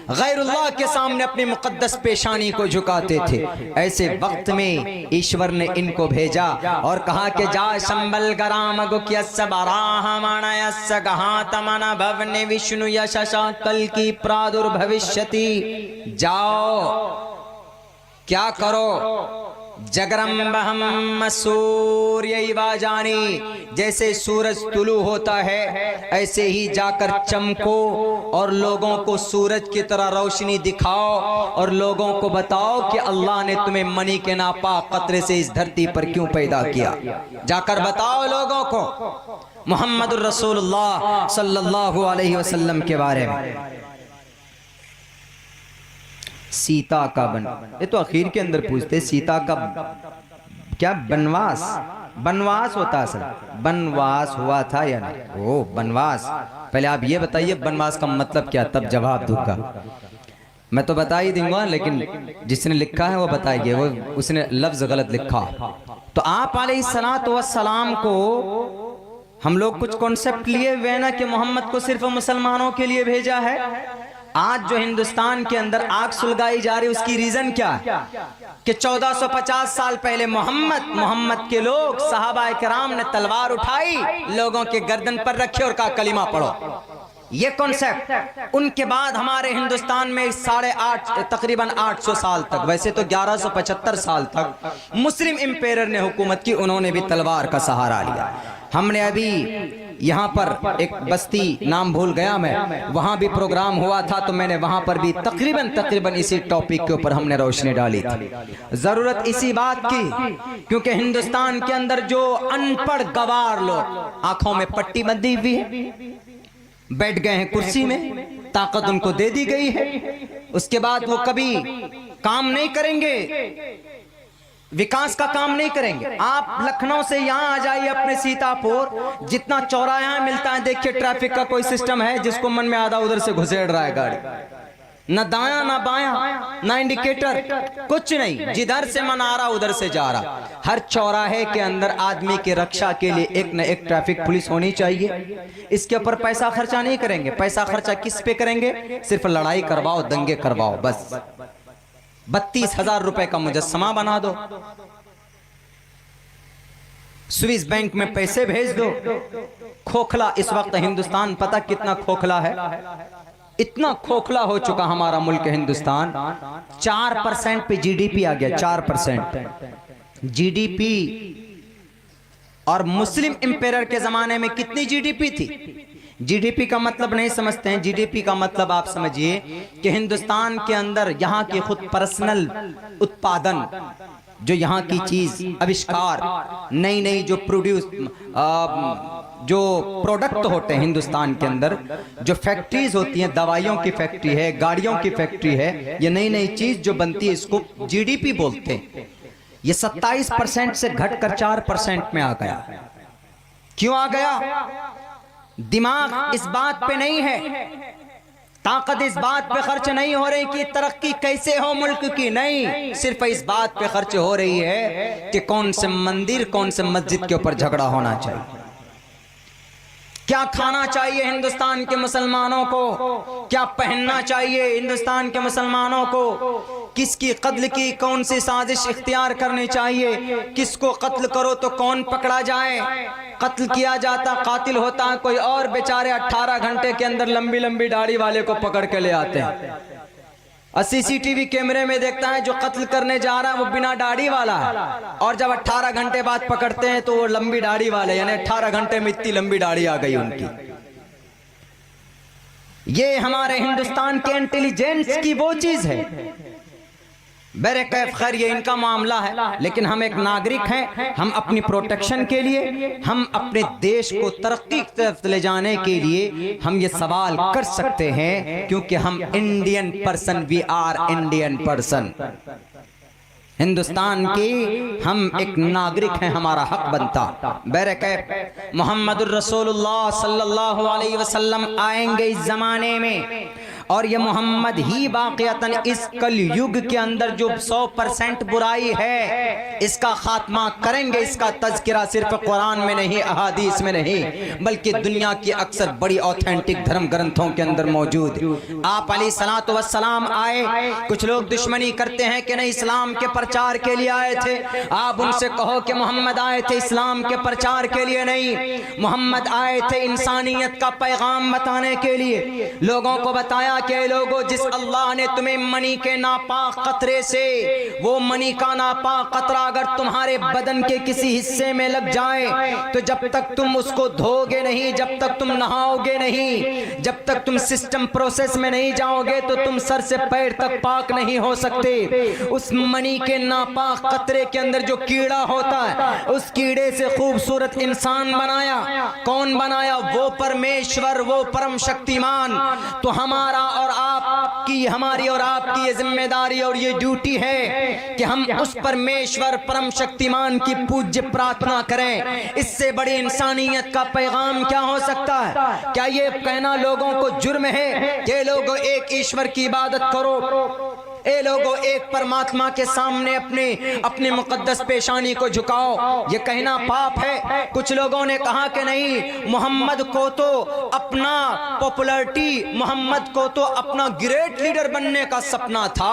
[SPEAKER 1] गैरुल्लाह के सामने अपनी मुकद्दस पेशानी को झुकाते थे। ऐसे वक्त में ईश्वर ने इनको भेजा और कहा कि जा शंबल गराम गुक्यस्य बराहमणयस्य गहातमन भवने विष्णु यशशा कल की प्रादुर्भविष्यति। जाओ क्या करो? जगरम्बहम सूर्यैवा जानी, जैसे सूरज तुलू होता है ऐसे ही जाकर चमको और लोगों को सूरज की तरह रोशनी दिखाओ और लोगों को बताओ कि अल्लाह ने तुम्हें मनी के नापाक कतरे से इस धरती पर क्यों पैदा किया। जाकर बताओ लोगों को मुहम्मदुर रसूलुल्लाह सल्लल्लाहु अलैहि वसल्लम के बारे में। सीता का ये तो आखिर के अंदर पूछते, सीता का क्या बनवास, बनवास होता असल, बनवास हुआ था या नहीं? ओ बनवास, पहले आप ये बताइए बनवास का मतलब क्या, तब जवाब दूंगा। मैं तो बता ही दूंगा लेकिन जिसने लिखा है वो बताइए, वो उसने लफ्ज गलत लिखा। तो आप अलैहिस्सलातु वस्सलाम को हम लोग कुछ कॉन्सेप्ट लिए हुए ना कि मोहम्मद को सिर्फ मुसलमानों के लिए भेजा है। आज जो हिंदुस्तान के अंदर आग सुलगाई जा रही, उसकी रीजन क्या है कि 1450 साल पहले मोहम्मद के लोग सहाबा किराम ने तलवार उठाई, लोगों के गर्दन पर रखे और कहा कलिमा पढ़ो। ये कॉन्सेप्ट उनके बाद हमारे हिंदुस्तान में 8.5 तकरीबन 800 साल तक, वैसे तो 1175 साल तक मुस्लिम इंपेयर ने हुकूमत की, उन्होंने भी तलवार का सहारा लिया। हमने अभी यहाँ पर एक बस्ती नाम भूल गया मैं, वहां भी प्रोग्राम हुआ था तो मैंने वहां पर भी तकरीबन इसी टॉपिक के ऊपर हमने रोशनी डाली थी। जरूरत इसी बात की क्योंकि हिंदुस्तान के अंदर जो अनपढ़ गवार लोग आंखों में पट्टी बंधी हुई है, बैठ गए हैं कुर्सी में, ताकत उनको दे दी गई है, उसके बाद वो कभी काम नहीं करेंगे, विकास का काम नहीं करेंगे। आप लखनऊ से यहाँ आ जाइए अपने सीतापुर, जितना चौराहा मिलता है देखिए, ट्रैफिक का कोई सिस्टम है जिसको मन में आधा उधर से घुसेड़ रहा है गाड़ी, न दाया न बाया न इंडिकेटर, कुछ नहीं, जिधर से मन आ रहा उधर से जा रहा। हर चौराहे के अंदर आदमी की रक्षा के लिए एक न एक ट्रैफिक पुलिस होनी चाहिए। इसके ऊपर पैसा खर्चा नहीं करेंगे। पैसा खर्चा किस पे करेंगे? सिर्फ लड़ाई करवाओ, दंगे करवाओ, बस 32,000 रुपए का मुजस्समा बना दो, स्विस बैंक में पैसे भेज दो। खोखला इस वक्त हिंदुस्तान, पता कितना खोखला है, इतना खोखला हो चुका हमारा मुल्क हिंदुस्तान। 4% पे जीडीपी आ गया, 4% जीडीपी। और मुस्लिम इंपेयर के जमाने में कितनी जीडीपी थी? जीडीपी का मतलब नहीं समझते हैं। जीडीपी का मतलब आप समझिए कि हिंदुस्तान के अंदर यहाँ की खुद पर्सनल उत्पादन, जो यहाँ की चीज आविष्कार, नई नई जो जो प्रोडक्ट होते हैं हिंदुस्तान के अंदर, जो फैक्ट्रीज होती हैं, दवाइयों की फैक्ट्री है, गाड़ियों की फैक्ट्री है, ये नई नई चीज जो बनती है, इसको जीडीपी बोलते हैं। ये 27% से घटकर 4% में आ गया। क्यों आ गया? दिमाग इस बात पे नहीं है, ताकत इस बात पे खर्च नहीं हो रही कि तरक्की कैसे हो मुल्क की, नहीं, सिर्फ इस बात पे खर्च हो रही है कि कौन से मंदिर, कौन से मस्जिद के ऊपर झगड़ा होना चाहिए, क्या खाना चाहिए हिंदुस्तान के मुसलमानों को, क्या पहनना चाहिए हिंदुस्तान के मुसलमानों को, किसकी कत्ल की कौन सी साजिश इख्तियार करनी चाहिए, किसको कत्ल करो तो कौन पकड़ा जाए। कत्ल किया जाता, कातिल होता है कोई और, बेचारे 18 घंटे के अंदर लंबी लंबी दाढ़ी वाले को पकड़ के ले आते हैं। और सीसीटीवी कैमरे में देखता है जो कत्ल करने जा रहा है वो बिना दाढ़ी वाला है, और जब 18 घंटे बाद पकड़ते हैं तो वो लंबी दाढ़ी वाले, यानी 18 घंटे में इतनी लंबी दाढ़ी आ गई उनकी। ये हमारे हिंदुस्तान के इंटेलिजेंस की वो चीज है। बैरकैफ खैर ये इनका मामला है, लेकिन हम एक नागरिक हैं, हम अपनी प्रोटेक्शन के लिए, हम अपने देश को तरक्की की तरफ ले जाने के लिए हम ये सवाल कर सकते हैं, क्योंकि हम Indian person, we are Indian person, Hindustan की हम एक नागरिक हैं, हमारा हक बनता। बैरकैफ मोहम्मदुर रसूलुल्लाह सल्लल्लाहु अलैहि वसल्लम आएंगे इस जमाने में, और ये मोहम्मद ही वाक़ियतन इस कलयुग के अंदर जो 100% बुराई है इसका खात्मा करेंगे। इसका तज़किरा सिर्फ कुरान में नहीं, अहादीस में नहीं, बल्कि दुनिया की अक्सर बड़ी ऑथेंटिक धर्म ग्रंथों के अंदर मौजूद। आप अलैहिस्सलातु वस्सलाम आए, कुछ लोग दुश्मनी करते हैं कि नहीं इस्लाम के प्रचार के लिए आए थे। आप उनसे कहो कि मोहम्मद आए थे इस्लाम के प्रचार के लिए नहीं, मोहम्मद आए थे इंसानियत का पैगाम बताने के लिए। लोगों को बताया कि लोगों, जिस अल्लाह ने तुम्हें मनी के नापाक कतरे से, वो मनी का नापाक कतरा अगर तुम्हारे बदन के किसी हिस्से में लग जाए तो जब तक तुम उसको धोगे नहीं, जब तक तुम नहाओगे नहीं, जब तक तुम सिस्टम प्रोसेस में नहीं जाओगे तो तुम सर से पैर तक पाक नहीं हो सकते। उस मनी के नापाक कतरे के अंदर जो कीड़ा होता है, उस कीड़े से खूबसूरत इंसान बनाया। कौन बनाया? वो परमेश्वर, वो परम शक्तिमान। तो हमारा और आपकी, हमारी और आपकी ये जिम्मेदारी और ये ड्यूटी है कि हम उस परमेश्वर परम शक्तिमान की पूज्य प्रार्थना करें। इससे बड़ी इंसानियत का पैगाम क्या हो सकता है? क्या ये कहना लोगों को जुर्म है कि लोगों एक ईश्वर की इबादत करो, ए लोगों एक परमात्मा के सामने अपने मुकद्दस पेशानी को झुकाओ, ये कहना पाप है? कुछ लोगों ने कहा कि नहीं, मोहम्मद को तो अपना पॉपुलैरिटी, मोहम्मद को तो अपना ग्रेट लीडर बनने का सपना था।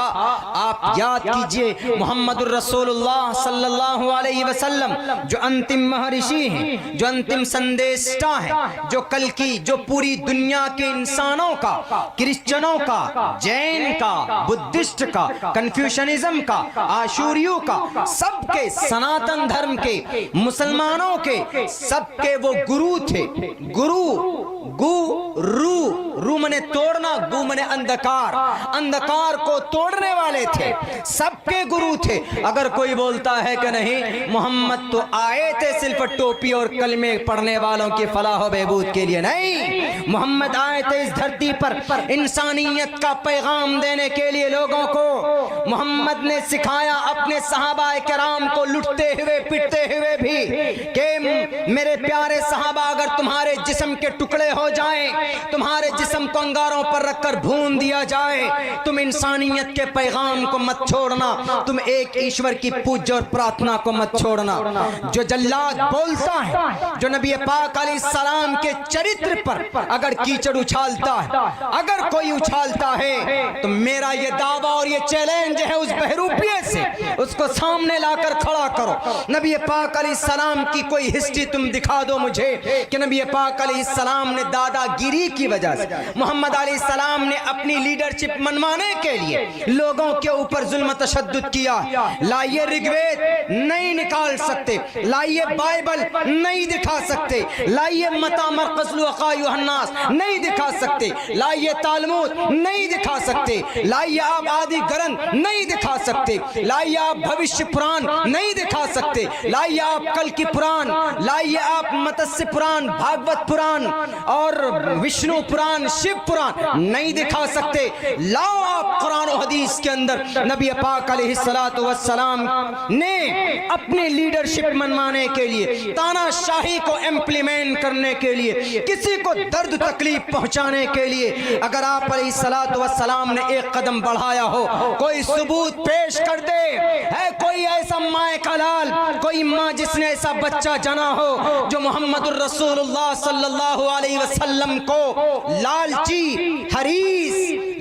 [SPEAKER 1] आप याद कीजिए, मोहम्मदुर रसूलुल्लाह सल्लल्लाहु अलैहि वसल्लम जो अंतिम महर्षि हैं, जो अंतिम संदेष्टा हैं, जो कल की, जो पूरी दुनिया के इंसानों का, क्रिश्चियनों का, जैन का, बुद्धिस्ट का, कन्फ्यूशनिज्म का, आशूरियों का, सबके, सनातन धर्म के, मुसलमानों के, सबके वो गुरु थे। रू मने तोड़ना, गु मने अंधकार, अंधकार को तोड़ने वाले थे, सबके गुरु थे। अगर कोई बोलता है कि नहीं मोहम्मद तो आए थे सिर्फ टोपी और कलमे पढ़ने वालों की फलाह व बहबूद के लिए, नहीं, मोहम्मद आए थे इस धरती पर इंसानियत का पैगाम देने के लिए। लोगों को मोहम्मद ने सिखाया, अपने सहाबा किराम को लुटते हुए पिटते हुए भी, कि मेरे प्यारे सहाबा अगर तुम्हारे जिस्म के टुकड़े हो जाएं, तुम्हारे जिस्म को अंगारों पर रखकर भून दिया जाए, तुम इंसानियत के पैगाम को मत छोड़ना, तुम एक ईश्वर की पूजा और प्रार्थना को मत छोड़ना। जो जल्लाद बोलता है, जो नबी पाक अलैहिस्सलाम के चरित्र पर अगर कीचड़ उछालता है, अगर कोई उछालता है, तो मेरा ये दावा और ये चैलेंज है उस बहरूपिये से, उसको सामने लाकर खड़ा करो। नबी पाक अलैहिस्सलाम की कोई हिस्ट्री तुम दिखा दो मुझे कि नबी पाक अलैहिस्सलाम ने दादागिरी की वजह से, मोहम्मद अलैहिस्सलाम ने अपनी लीडरशिप मनवाने के लिए लोगों के ऊपर जुल्म तशद्दुद किया। लाइए ऋग्वेद नहीं निकाल सकते, लाइए बाइबल नहीं दिखा सकते, लाइए मता मरकज़ुल वक़ा यूहन्नास नहीं दिखा सकते, लाइए तालमुद नहीं दिखा सकते, लाइए आप आदि ग्रंथ नहीं दिखा सकते, लाइए आप भविष्य पुराण नहीं दिखा सकते, लाइए आप कल की पुराण, लाइए आप मत्स्य पुराण, भागवत पुराण और विष्णु पुराण, शिव पुराण नहीं दिखा सकते। लाओ आप कुरान और हदीस के अंदर नबी पाक अलैहिस्सलातु वस्सलाम ने अपनी लीडरशिप मनवाने के लिए, तानाशाही को इम्प्लीमेंट करने के लिए, किसी को दर्द तकलीफ पहुंचाने के लिए अगर आप अलैहिस्सलातु वस्सलाम ने एक कदम बढ़ाया हो, कोई सबूत पेश कर दे, है कोई ऐसा माए का लाल, कोई माँ जिसने ऐसा बच्चा जना हो जो मोहम्मदुर रसूलुल्लाह सल्लल्लाहु अलैहि वसल्लम को लालची, हरीस,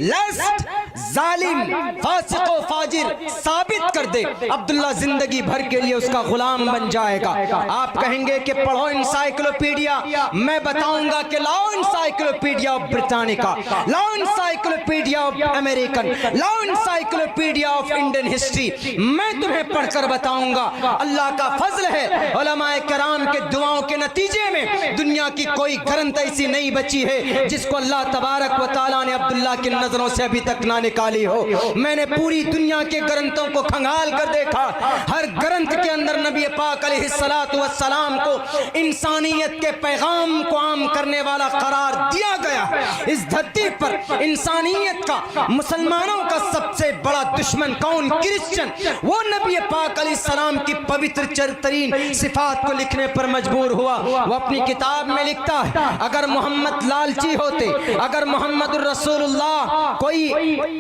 [SPEAKER 1] लस्ट, जालिम, फासिक व फाजिर साबित कर दे, अब्दुल्ला जिंदगी भर के लिए उसका गुलाम बन जाएगा। आप कहेंगे कि पढ़ो इंसाइक्लोपीडिया, मैं बताऊंगा कि लाओ इंसाइक्लोपीडिया ऑफ ब्रिटानिका, लाओ इंसाइक्लोपीडिया ऑफ अमेरिकन, लाओ इंसाइक्लोपीडिया ऑफ इंडियन हिस्ट्री, मैं तुम्हें पढ़कर बताऊंगा। अल्लाह का फजल है, उलमाए कराम के दुआओं के नतीजे में दुनिया की कोई ग्रंथ ऐसी नहीं बची है जिसको अल्लाह तबारक व तआला ने अब्दुल्ला की नजरों से अभी तक ना निकाली हो। मैंने पूरी दुनिया के ग्रंथों को खंगाल कर देखा, हर ग्रंथ के अंदर नबी पाक अलैहिस्सलातु वस्सलाम को इंसानियत के पैगाम को आम करने वाला करार दिया गया। इस धरती पर इंसानियत का, मुसलमानों का सबसे बड़ा दुश्मन कौन? क्रिश्चियन। वो नबी पाक अलैहिस्सलाम की पवित्र चरित्रीन सिफात को लिखने पर मजबूर हुआ। वो अपनी किताब में लिखता है, अगर मोहम्मद लालची होते, अगर मोहम्मद रसूलुल्लाह कोई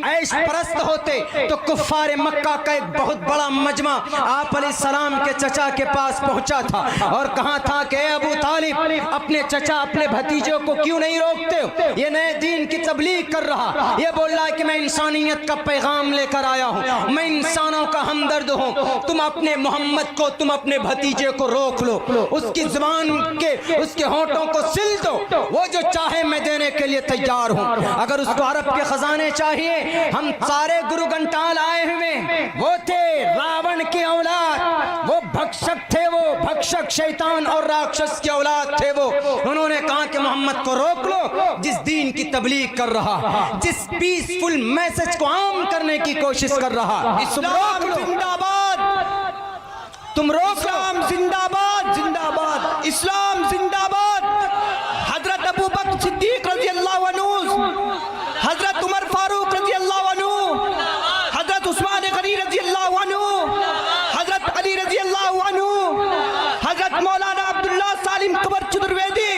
[SPEAKER 1] ऐश परस्त होते तो कुफ्फार मक्का का एक बहुत बड़ा मजमा आप अलैहिस्सलाम के चचा के पास पहुंचा था और कहा था कि अबू तालिब, अपने चचा, अपने भतीजों को क्यों नहीं रोकते हो? ये नए दीन की तबलीग कर रहा, ये बोल रहा है कि मैं इंसानियत का पैगाम लेकर आया हूँ, मैं इंसानों का हमदर्द हूँ। तुम अपने मोहम्मद को, तुम अपने भतीजे को रोक लो, उसकी जुबान के, उसके होंठों को सिल दो, वो जो चाहे मैं देने के लिए तैयार हूँ। अगर उसको अरब के खजाने चाहिए, हम सारे गुरु घंटाल आए हुए, वो थे रावण की औलाद, वो भक्षक थे, वो भक्षक शैतान और राक्षस की औलाद थे। वो उन्होंने कहा कि मोहम्मद को रोक लो, जिस दीन की तबलीग कर रहा, जिस पीसफुल मैसेज को आम करने की कोशिश कर रहा, इस्लाम जिंदाबाद, तुम रोक लो।
[SPEAKER 2] इस्लाम जिंदाबाद, जिंदाबाद, इस्लाम जिंदाबाद। हजरत अबू बकर सिद्दीक रज़ी अल्लाहु अन्हु, हजरत उमर फारूक रज़ी अल्लाहु अन्हु, हजरत उस्मान गनी रज़ी अल्लाहु अन्हु, हजरत अली रज़ी अल्लाहु अन्हु, हजरत मौलाना अब्दुल्ला सालिम कबर चतुर्वेदी,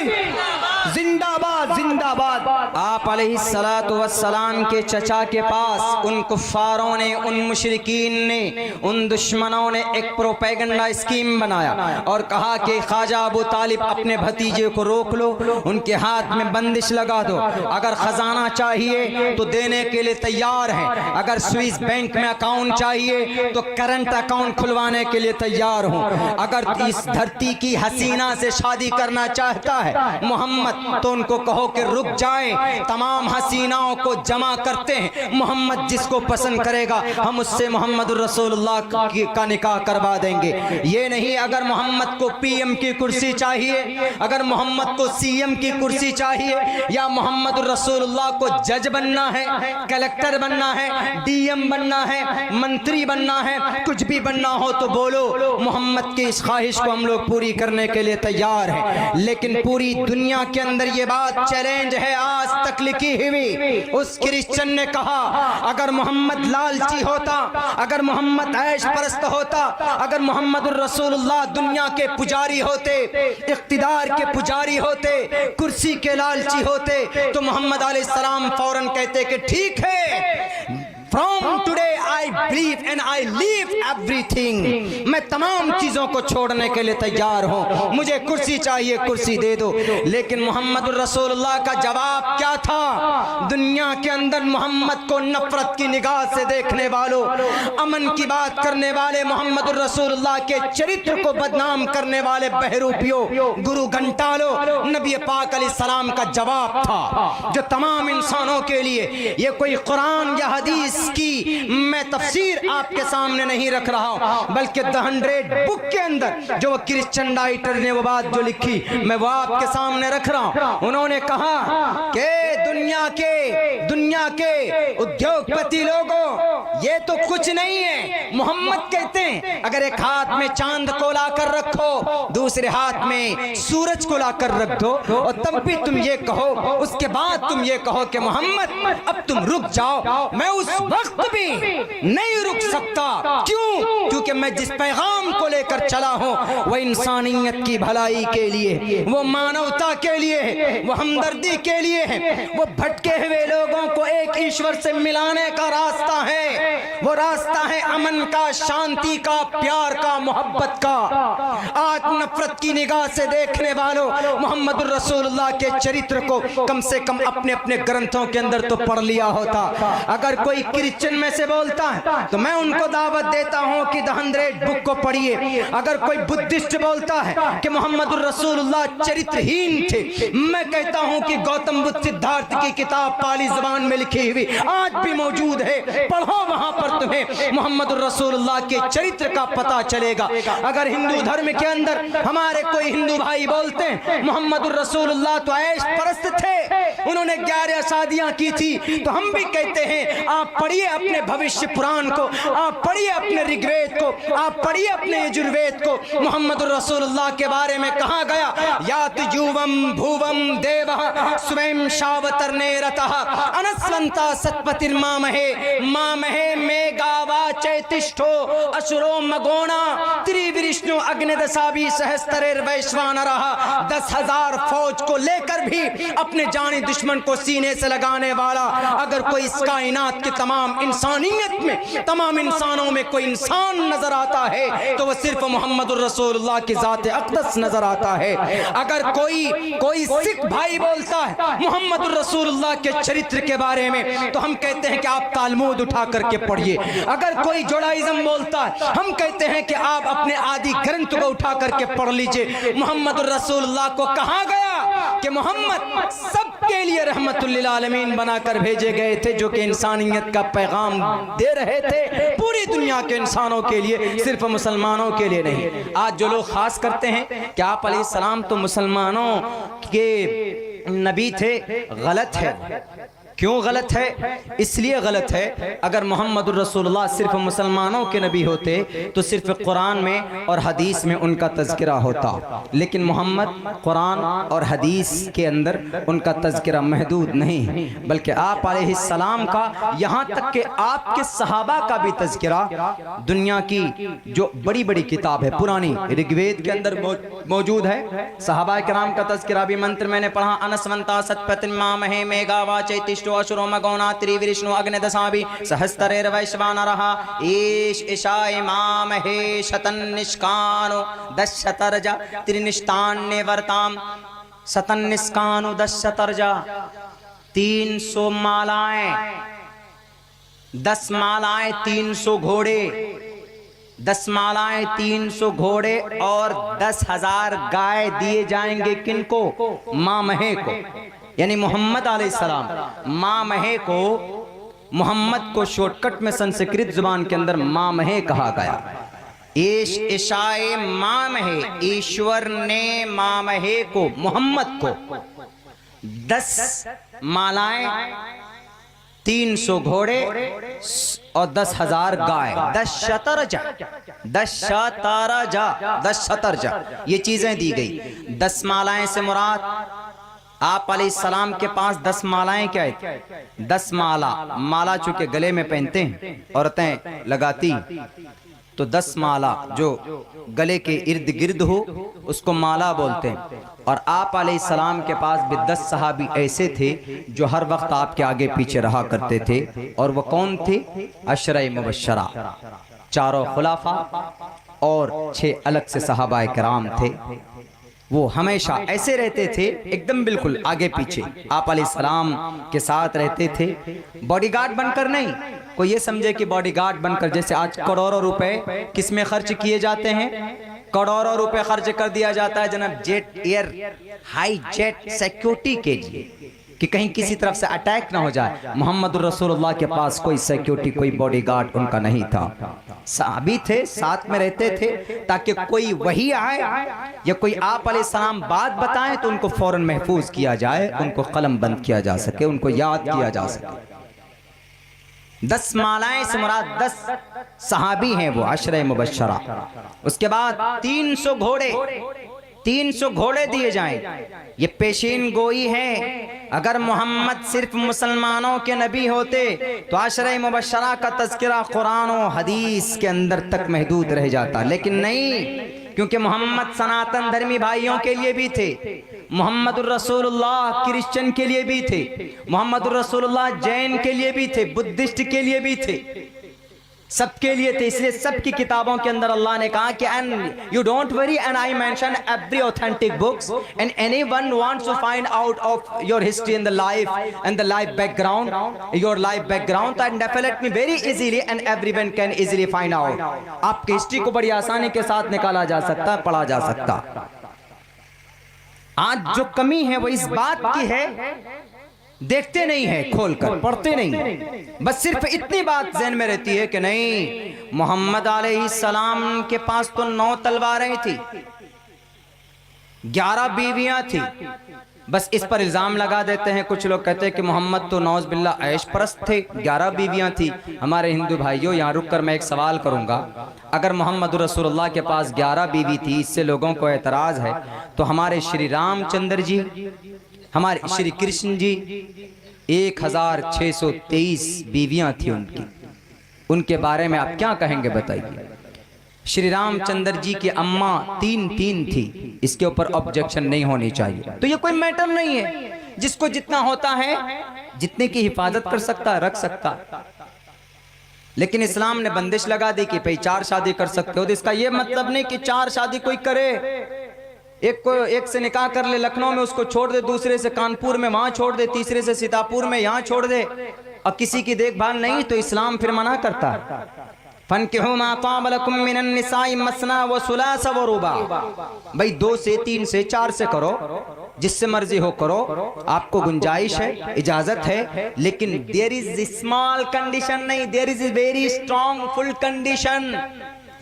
[SPEAKER 2] जिंदाबाद, जिंदाबाद।
[SPEAKER 1] आप अलैहिस्सलातु वस्सलाम के चचा के पास उन कुफ्फारों ने, उन मुशरिकीन ने, उन दुश्मनों ने एक प्रोपेगेंडा स्कीम बनाया और कहा कि ख्वाजा अबू तालिब, अपने भतीजे को रोक लो, उनके हाथ में बंदिश लगा दो, अगर खजाना चाहिए तो देने के लिए तैयार हैं, अगर स्विस बैंक में अकाउंट चाहिए तो करंट अकाउंट खुलवाने के लिए तैयार हूँ, अगर इस धरती की हसीना से शादी करना चाहता है मोहम्मद तो उनको कहो कि रुक जाएं, तमाम हसीनाओं को जमा करते हैं, मोहम्मद जिसको पसंद करेगा हम उससे मोहम्मद रसूलुल्लाह का निकाह करवा देंगे। ये नहीं, अगर मोहम्मद को पीएम की कुर्सी चाहिए, अगर मोहम्मद को सीएम की कुर्सी चाहिए, या मोहम्मद रसूलुल्लाह को जज बनना है, कलेक्टर बनना है, डीएम बनना है, मंत्री बनना है, कुछ भी बनना हो तो बोलो, मोहम्मद की इस ख्वाहिश को हम लोग पूरी करने के लिए तैयार हैं। लेकिन पूरी दुनिया के अंदर ये बात चैलेंज है, आज तक लिखी हुई। उस क्रिश्चियन ने कहा अगर मोहम्मद लालची होता, अगर मोहम्मद ऐश परस्त होता, अगर मोहम्मद रसूलुल्लाह दुनिया के पुजारी होते, इख्तिदार के पुजारी होते, कुर्सी के लालची होते, तो मोहम्मद अलैहिस्सलाम फौरन कहते कि ठीक है, from today I believe and I leave everything, मैं तमाम चीजों को छोड़ने के लिए तैयार हूं, मुझे कुर्सी चाहिए, कुर्सी दे दो। लेकिन मोहम्मद रसूलुल्लाह का जवाब क्या था? दुनिया के अंदर मोहम्मद को नफरत की निगाह से देखने वालों, अमन की बात करने वाले, मोहम्मद रसूलुल्लाह के चरित्र को बदनाम करने वाले बहरूपियों, गुरु घंटालों, नबी पाक अलैहिस्सलाम का जवाब था जो तमाम इंसानों के लिए, ये कोई कुरान या हदीस की मैं तफसीर आपके सामने नहीं रख रहा हूं, बल्कि द 100 बुक के अंदर जो क्रिश्चियन राइटर ने वो बात जो लिखी, मैं वो आपके सामने रख रहा हूं। उन्होंने कहा कि दुनिया के उद्योगपति लोगों, ये तो कुछ नहीं है। मोहम्मद कहते हैं अगर एक हाथ में चांद को लाकर रखो, दूसरे हाथ में सूरज को लाकर रख दो, और तब भी तुम ये कहो, उसके बाद तुम ये कहो कि मोहम्मद अब तुम रुक जाओ, मैं उस वक्त भी नहीं रुक सकता। क्यों? क्योंकि मैं जिस पैगाम को लेकर चला हूं वो इंसानियत की भलाई के लिए, वो मानवता के लिए है, वो हमदर्दी के लिए है, वो भटके हुए लोगों को एक ईश्वर से मिलाने का रास्ता है,
[SPEAKER 2] वो रास्ता है अमन का, शांति का, प्यार का, मोहब्बत का। आज नफरत की निगाह से देखने वालों, मोहम्मद रसूलुल्लाह के चरित्र को कम से कम अपने अपने ग्रंथों के अंदर तो पढ़ लिया होता। अगर कोई क्रिश्चियन में से बोलता है तो मैं उनको दावत देता हूं कि द 100 बुक को पढ़िए। अगर कोई बुद्धिस्ट बोलता है कि मोहम्मद रसूलुल्लाह चरित्रहीन थे, मैं कहता हूं कि गौतम बुद्ध सिद्धार्थ की किताब पाली जुबान में लिखी हुई आज भी मौजूद है, पढ़ो, वहां पर तुम्हें मोहम्मद रसूलुल्लाह के चरित्र का पता चलेगा। अगर हिंदू धर्म के अंदर हमारे कोई हिंदू भाई बोलते हैं मोहम्मद रसूलुल्लाह तो ऐश परस्त थे, उन्होंने 11 शादियां की थी, तो हम भी कहते हैं आप पढ़िए अपने भविष्य पुराण को, आप पढ़िए अपने ऋग्वेद को, आप पढ़िए अपने यजुर्वेद को। मोहम्मद रसूलुल्लाह के बारे में कहा गया, यात युवम भुवम देवः स्वयं शावतरने रतः अनस्वंता सत्पतिर्मामहे मामहे मेघावा चैतिष्ठो असुरो मगोणा त्रिविष्णु अग्निदशाभी सहस्त्रेर वैश्वानरः। 10,000 फौज को लेकर भी अपने जानी दुश्मन को सीने से लगाने वाला अगर कोई इस कायनात की तमाम इंसानियत में, तमाम इंसानों में कोई इंसान नजर आता है तो वह सिर्फ मोहम्मद रसूलुल्लाह की जात अक़दस नजर आता है। अगर कोई सिख भाई बोलता है मोहम्मद रसूलुल्लाह के चरित्र के बारे में तो हम कहते हैं कि आप तालमूद उठा करके पढ़िए। अगर कोई जुडाइज्म बोलता है हम कहते हैं कि आप अपने आदि ग्रंथ को उठा करके पढ़ लीजिए। मोहम्मद रसूलुल्लाह को कहा गया कि मोहम्मद सबके लिए रहमतुल लिल आलमीन बनाकर भेजे गए थे, जो कि इंसानियत का पैगाम दे रहे थे पूरी दुनिया के इंसानों के लिए, सिर्फ मुसलमानों के लिए नहीं। आज जो लोग खास करते हैं कि आप अलैहिस्सलाम तो मुसलमानों के नबी थे, गलत है। क्यों गलत है? इसलिए गलत है, अगर मोहम्मद रसूलुल्लाह सिर्फ मुसलमानों के नबी होते तो सिर्फ कुरान में और हदीस में उनका तज़किरा होता, लेकिन मोहम्मद कुरान और हदीस के अंदर उनका तज़किरा महदूद नहीं, बल्कि आप अलैहिस्सलाम का, यहाँ तक कि आपके सहाबा का भी तज़किरा दुनिया की जो बड़ी बड़ी किताब है पुरानी ऋग्वेद के अंदर मौजूद है। सहाबा किराम का तज़किरा भी मंत्र मैंने पढ़ा, अनस्वंता सत्पतिर्मामहे मेघावा चैतिष्ठो असुरो मगोणा त्रिविष्णु अग्निदशाभी सहस्त्रेर वैश्वानरः ईश ईशाय मामहे शतन्निष्कानो दशशतर्जा त्रिनिष्ठान्य वर्ताम शतन्निष्कानो दशशतर्जा। 300 मालाएं, 10 मालाएं 300 घोड़े, 10 मालाएं 300 घोड़े और 10,000 गाय दिए जाएंगे। किनको? मामहे को, यानी मोहम्मद अलैहिस्सलाम। मामहे को, मोहम्मद को शॉर्टकट में संस्कृत जुबान के अंदर मामहे कहा गया। ईश ईशाए मामहे, ईश्वर ने मामहे को, मोहम्मद को 10 मालाएं, 300 घोड़े और 10,000 गाय, 10 शतरजा ये चीजें दी गई। 10 मालाएं से मुराद आप अलैहिस्सलाम के पास 10 मालाएं क्या है? 10 माला चूंकि गले में पहनते हैं औरतें लगाती, तो 10 माला जो गले के इर्द गिर्द हो उसको माला बोलते हैं। और आप अलैहिस्सलाम के पास भी 10 सहाबी ऐसे थे जो हर वक्त आपके आगे पीछे रहा करते थे, और वो कौन थे? अशरे मुबश्शरा, 4 खुलाफा और 6 अलग से सहाबाए किराम थे। वो हमेशा ऐसे रहते थे, एकदम बिल्कुल आगे पीछे आप अलैहिस्सलाम के साथ रहते थे, बॉडीगार्ड बनकर नहीं। कोई ये समझे कि बॉडीगार्ड बनकर, जैसे आज करोड़ों रुपए किस में खर्च किए जाते हैं, करोड़ों रुपए खर्च कर दिया जाता है जनाब jet air high jet security के लिए कि कहीं किसी तरफ से अटैक ना हो जाए। मोहम्मद रसूलुल्लाह के पास कोई सिक्योरिटी, कोई बॉडीगार्ड उनका नहीं था। सहाबी थे, साथ में रहते थे, ताकि कोई वही आए या कोई आप अलैहिस्सलाम बात बताएं तो उनको फौरन महफूज किया जाए, उनको कलम बंद किया जा सके, उनको याद किया जा सके। 10 मालाएं से मुराद 10 सहाबी हैं, वो अशरे मुबश्शरा। उसके बाद 300 घोड़े दिए जाएं। ये पेशीन गोई है। अगर मोहम्मद सिर्फ मुसलमानों के नबी होते तो अशरे मुबश्शरा का तज़किरा कुरान और हदीस के अंदर तक महदूद रह जाता, लेकिन नहीं, क्योंकि मोहम्मद सनातन धर्मी भाइयों के लिए भी थे, मोहम्मद रसूलुल्लाह क्रिश्चियन के लिए भी थे, मोहम्मद रसूलुल्लाह जैन के लिए भी थे, बुद्धिस्ट के लिए भी थे।
[SPEAKER 3] सबके लिए थे, इसलिए सबकी किताबों के अंदर अल्लाह ने कहा कि and you don't worry and I mention every authentic books and anyone wants to find out of your history in the life and the life background, your life background and definitely very easily and everyone can easily find out. आपकी history को बड़ी आसानी के साथ निकाला जा सकता है, पढ़ा जा सकता। आज जो कमी है वो इस बात की है, देखते नहीं है, खोलकर पढ़ते नहीं, बस सिर्फ इतनी बात ज़हन में रहती है कि नहीं, मोहम्मद अलैहिस्सलाम के पास तो 9 तलवारें थी, 11 बीवियां थी। बस इस पर इल्जाम लगा देते हैं कुछ लोग, कहते हैं कि मोहम्मद तो नौज बिल्ला ऐश परस्त थे, 11 बीवियां थी। हमारे हिंदू भाइयों, यहाँ रुककर मैं एक सवाल करूंगा, अगर मोहम्मद रसूलुल्लाह के पास 11 बीवी थी, इससे लोगों को एतराज है, तो हमारे श्री रामचंद्र जी, हमारे श्री कृष्ण जी 1623 बीवियां थी उनकी, उनके बारे में आप क्या कहेंगे बताइए। श्री रामचंद्र जी की अम्मा 3 थी, इसके ऊपर ऑब्जेक्शन नहीं होनी चाहिए। तो ये कोई मैटर नहीं है, जिसको जितना होता है, जितने की हिफाजत कर सकता रख सकता। लेकिन इस्लाम ने बंदिश लगा दी कि भाई 4 शादी कर सकते हो, तो इसका ये मतलब नहीं कि 4 शादी कोई करे, एक से निकाह कर ले लखनऊ में, उसको छोड़ दे, दूसरे से कानपुर में वहां छोड़ दे, तीसरे से सीतापुर में यहाँ छोड़ दे, और किसी की देखभाल नहीं, तो इस्लाम फिर मना करता है। फनकिहू मा ताब लकुम मिनन निसाई मसना व सुलास व रुबा, भाई 2 से 3 से 4 से करो, जिससे मर्जी हो करो, आपको गुंजाइश है, इजाजत है, लेकिन देयर इज स्मॉल कंडीशन नहीं, there is very strong full condition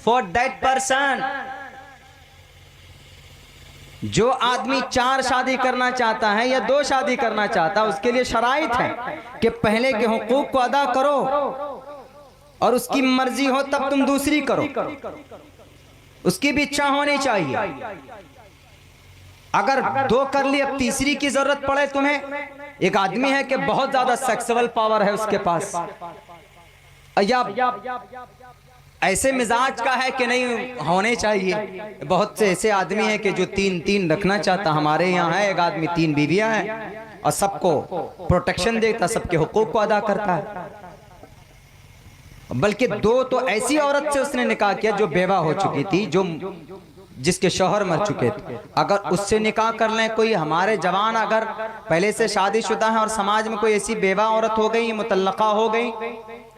[SPEAKER 3] for that person. जो आदमी 4 शादी करना चाहता है या 2 शादी करना चाहता है, उसके लिए शराइत है कि पहले के हुकूक को अदा करो, और उसकी मर्जी हो तब तुम दूसरी करो, उसकी भी इच्छा होनी चाहिए। अगर 2 कर ली, अब तीसरी की जरूरत पड़े तुम्हें, एक आदमी है कि बहुत ज्यादा सेक्सुअल पावर है उसके पास, या ऐसे मिजाज का है कि नहीं होने चाहिए। बहुत से ऐसे आदमी हैं कि जो 3 रखना चाहता, हमारे यहाँ है एक आदमी 3 बीवियां हैं, और सबको प्रोटेक्शन देता, सबके हुकूक को अदा करता है। बल्कि 2 तो ऐसी औरत से उसने निकाह किया जो बेवा हो चुकी थी, जो जिसके शौहर मर चुके थे। अगर उससे निकाह कर लें कोई, हमारे जवान अगर पहले से शादीशुदा है और समाज में कोई ऐसी बेवा औरत हो गई, मुतल्लका हो गई,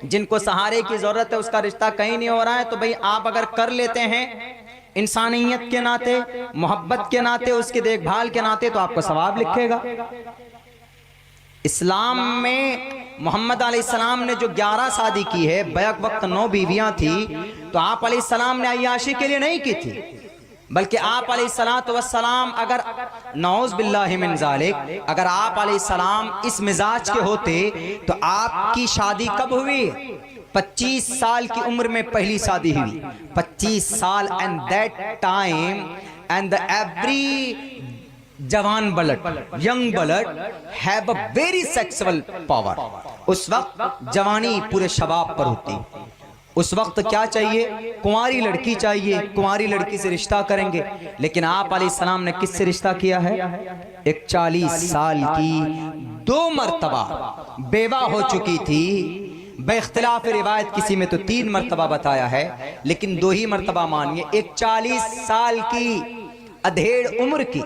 [SPEAKER 3] जिनको सहारे की जरूरत है, उसका रिश्ता कहीं नहीं हो रहा है, तो भाई आप अगर कर लेते हैं इंसानियत के नाते, मोहब्बत के नाते, उसकी देखभाल के नाते, तो आपको सवाब लिखेगा। इस्लाम में मोहम्मद अलैहिस्सलाम ने जो 11 शादी की है, बैक वक्त 9 बीवियां थी, तो आप अलैहिस्सलाम ने अय्याशी के लिए नहीं की थी, बल्कि आप अलैहिस्सलाम अगर नौज बिल्लाहि मिन ज़ालिक, अगर आप अलैहिस्सलाम इस मिजाज के होते, तो आपकी शादी कब हुई? 25 साल की उम्र में पहली शादी हुई, 25 साल, and that time and the every जवान blood, young blood have a very sexual power. उस वक्त जवानी पूरे शबाब पर होती, उस वक्त क्या चाहिए? कुंवारी लड़की चाहिए, कुंवारी लड़की से रिश्ता करेंगे। लेकिन आप अलैहिस्सलाम ने किससे रिश्ता किया है? एक 40 साल की 2 मर्तबा बेवा हो चुकी थी, बेख्तिलाफ रिवायत किसी में तो 3 मर्तबा बताया है, लेकिन 2 ही मर्तबा मानिए। एक 40 साल की अधेड़ उम्र की,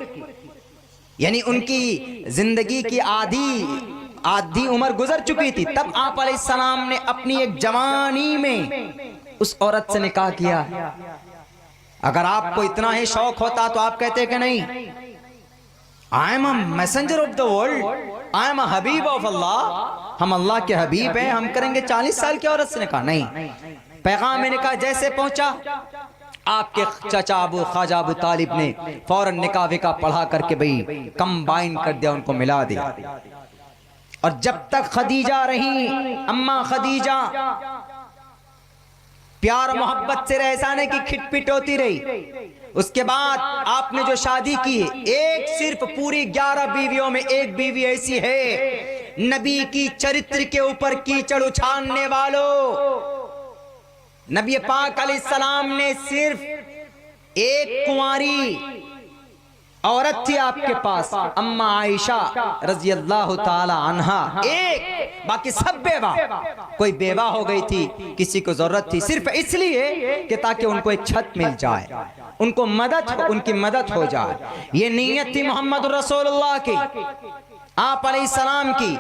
[SPEAKER 3] यानी उनकी जिंदगी की आधी उम्र गुजर चुकी थी, तब आप अलैहिस्सलाम ने अपनी एक जवानी में उस औरत से निकाह किया। अगर आपको इतना ही शौक होता तो आप कहते कि नहीं, I am a messenger of the world, I am a हबीब ऑफ अल्लाह, हम अल्लाह के हबीब हैं, हम करेंगे 40 साल की औरत से निकाह। नहीं, पैगाम में निकाह जैसे पहुंचा, आपके चाचा अबू ख्वाजा अबू तालिब ने फौरन निकाह विकाह पढ़ा करके भाई कंबाइन कर दिया, उनको मिला दिया। और जब तक खदीजा रही, अम्मा खदीजा, प्यार मोहब्बत से रहसाने की खिटपिट होती रही। उसके बाद आपने जो शादी की है, एक सिर्फ पूरी 11 बीवियों में एक बीवी ऐसी है, नबी की चरित्र के ऊपर कीचड़ उछालने वालों, नबी पाक अलैहिस्सलाम ने सिर्फ एक कुंवारी औरत थी आपके पास, अम्मा आयशा रजी अल्लाह ताला अन्हा, एक, बाकी सब बेवा। कोई बेवा हो गई थी, किसी को जरूरत थी सिर्फ इसलिए कि ताकि उनको एक छत मिल जाए, उनको उनकी मदद हो जाए। ये नीयत थी मोहम्मद रसूलुल्लाह की, आप अलैहिस्सलाम की।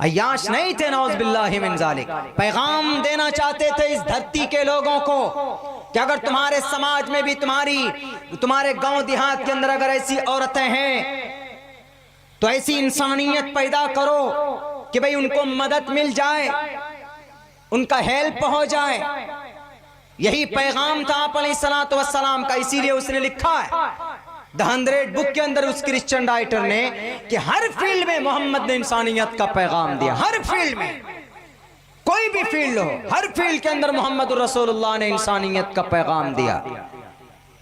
[SPEAKER 3] अय्याश नहीं थे नौज़ बिल्लाहि मिन ज़ालिक। पैगाम देना चाहते थे इस धरती के लोगों को कि अगर तुम्हारे समाज में भी तुम्हारे गांव देहात के अंदर अगर ऐसी औरतें हैं तो ऐसी इंसानियत पैदा करो कि भाई उनको मदद मिल जाए, उनका हेल्प हो जाए। यही पैगाम था आप अलैहिस्सलातु वस्सलाम का। इसीलिए उसने लिखा है द 100 बुक के अंदर उस क्रिश्चियन राइटर ने कि हर फील्ड में मोहम्मद ने इंसानियत का पैगाम दिया। हर फील्ड में, कोई भी फील्ड हो, हर फील्ड के अंदर मोहम्मद रसूलुल्लाह ने इंसानियत का पैगाम दिया।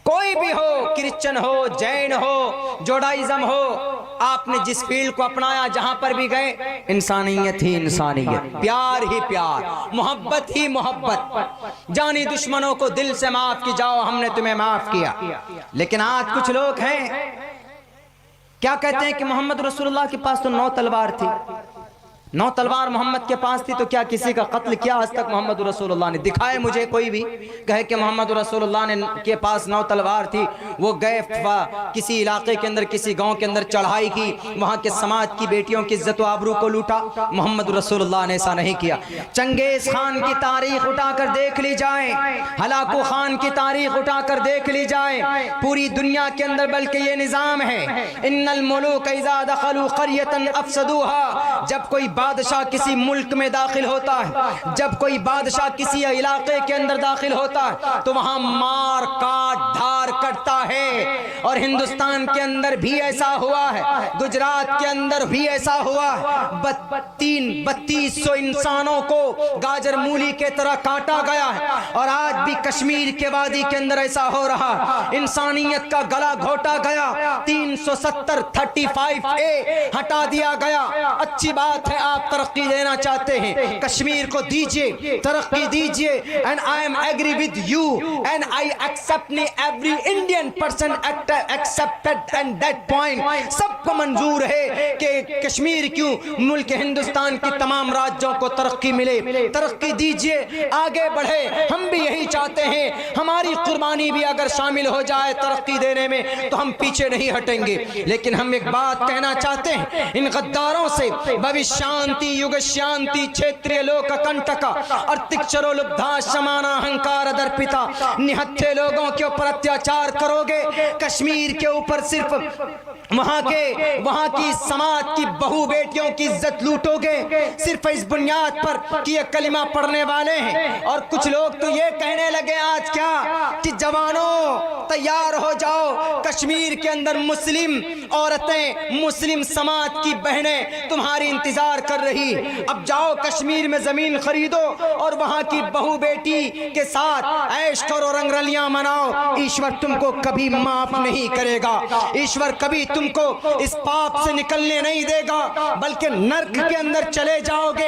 [SPEAKER 3] कोई भी हो, क्रिश्चियन हो, जैन हो, जोडाइज्म हो, आपने जिस फील्ड को अपनाया, जहां पर भी गए, इंसानियत ही इंसानियत, प्यार ही प्यार, मोहब्बत ही मोहब्बत। जानी दुश्मनों को दिल से माफ की जाओ, हमने तुम्हें माफ किया। लेकिन आज कुछ लोग हैं क्या कहते हैं कि मोहम्मद रसूलुल्लाह के पास तो 9 तलवार थी, 9 तलवार मोहम्मद के पास थी, तो क्या किसी का कत्ल किया आज तक मोहम्मद रसूलुल्लाह ने? दिखाए मुझे कोई भी कहे कि मोहम्मद रसूलुल्लाह ने के पास 9 तलवार थी, वो गए किसी इलाके के अंदर, किसी गांव के अंदर चढ़ाई की, वहां के समाज की बेटियों की इज्जत व आबरू को लूटा। मोहम्मद रसूलुल्लाह ने ऐसा नहीं किया। चंगेज खान की तारीख उठाकर देख ली जाए, हलाकू खान की तारीख उठाकर देख ली जाए, पूरी दुनिया के अंदर बल्कि ये निजाम है, इन्नल मुलूक इज़ा दखलू क़रियतन अफ़सदूहा। जब कोई बादशाह किसी मुल्क में दाखिल होता है, जब कोई बादशाह किसी इलाके के अंदर दाखिल होता है, तो वहां मार काट धार करता है। और हिंदुस्तान के अंदर भी ऐसा हुआ है, गुजरात के अंदर भी ऐसा हुआ है। 3200 इंसानों को गाजर मूली के तरह काटा गया है। और आज भी कश्मीर के वादी के अंदर ऐसा हो रहा है, इंसानियत का गला घोटा गया। 370-35A हटा दिया गया। अच्छी बात है, आप तरक्की देना चाहते हैं, कश्मीर को दीजिए, तरक्की दीजिए। And I am agree with you and I accept every Indian person accepted and that point. सबको मंजूर है कि कश्मीर क्यों, मुल्क हिंदुस्तान की तमाम राज्यों को तरक्की मिले। तरक्की दीजिए, आगे बढ़े, हम भी यही चाहते हैं। हमारी कुर्बानी भी अगर शामिल हो जाए तरक्की देने में तो हम पीछे नहीं हटेंगे। लेकिन हम एक बात कहना चाहते हैं, इन गद्दारों से भविष्य शांति युग शांति क्षेत्रीय लोक कंटका अर्तिक्षरो लुब्धा समाना अहंकार दर्पिता। निहत्थे लोगों के ऊपर अत्याचार करोगे, कश्मीर के ऊपर सिर्फ वहां की समाज की बहू बेटियों की इज्जत लूटोगे, सिर्फ इस बुनियाद पर कि ये कलिमा पढ़ने वाले हैं। और कुछ लोग तो ये कहने लगे आज क्या कि जवानों तैयार हो जाओ, कश्मीर के अंदर मुस्लिम औरतें, मुस्लिम समाज की बहनें तुम्हारी इंतजार कर रही। अब जाओ कश्मीर में जमीन खरीदो और वहां की बहू बेटी के साथ ऐश करो, रंगरलियां मनाओ। ईश्वर तुमको कभी माफ नहीं करेगा, ईश्वर कभी तुमको इस पाप से निकलने नहीं देगा, बल्कि नर्क के अंदर चले जाओगे।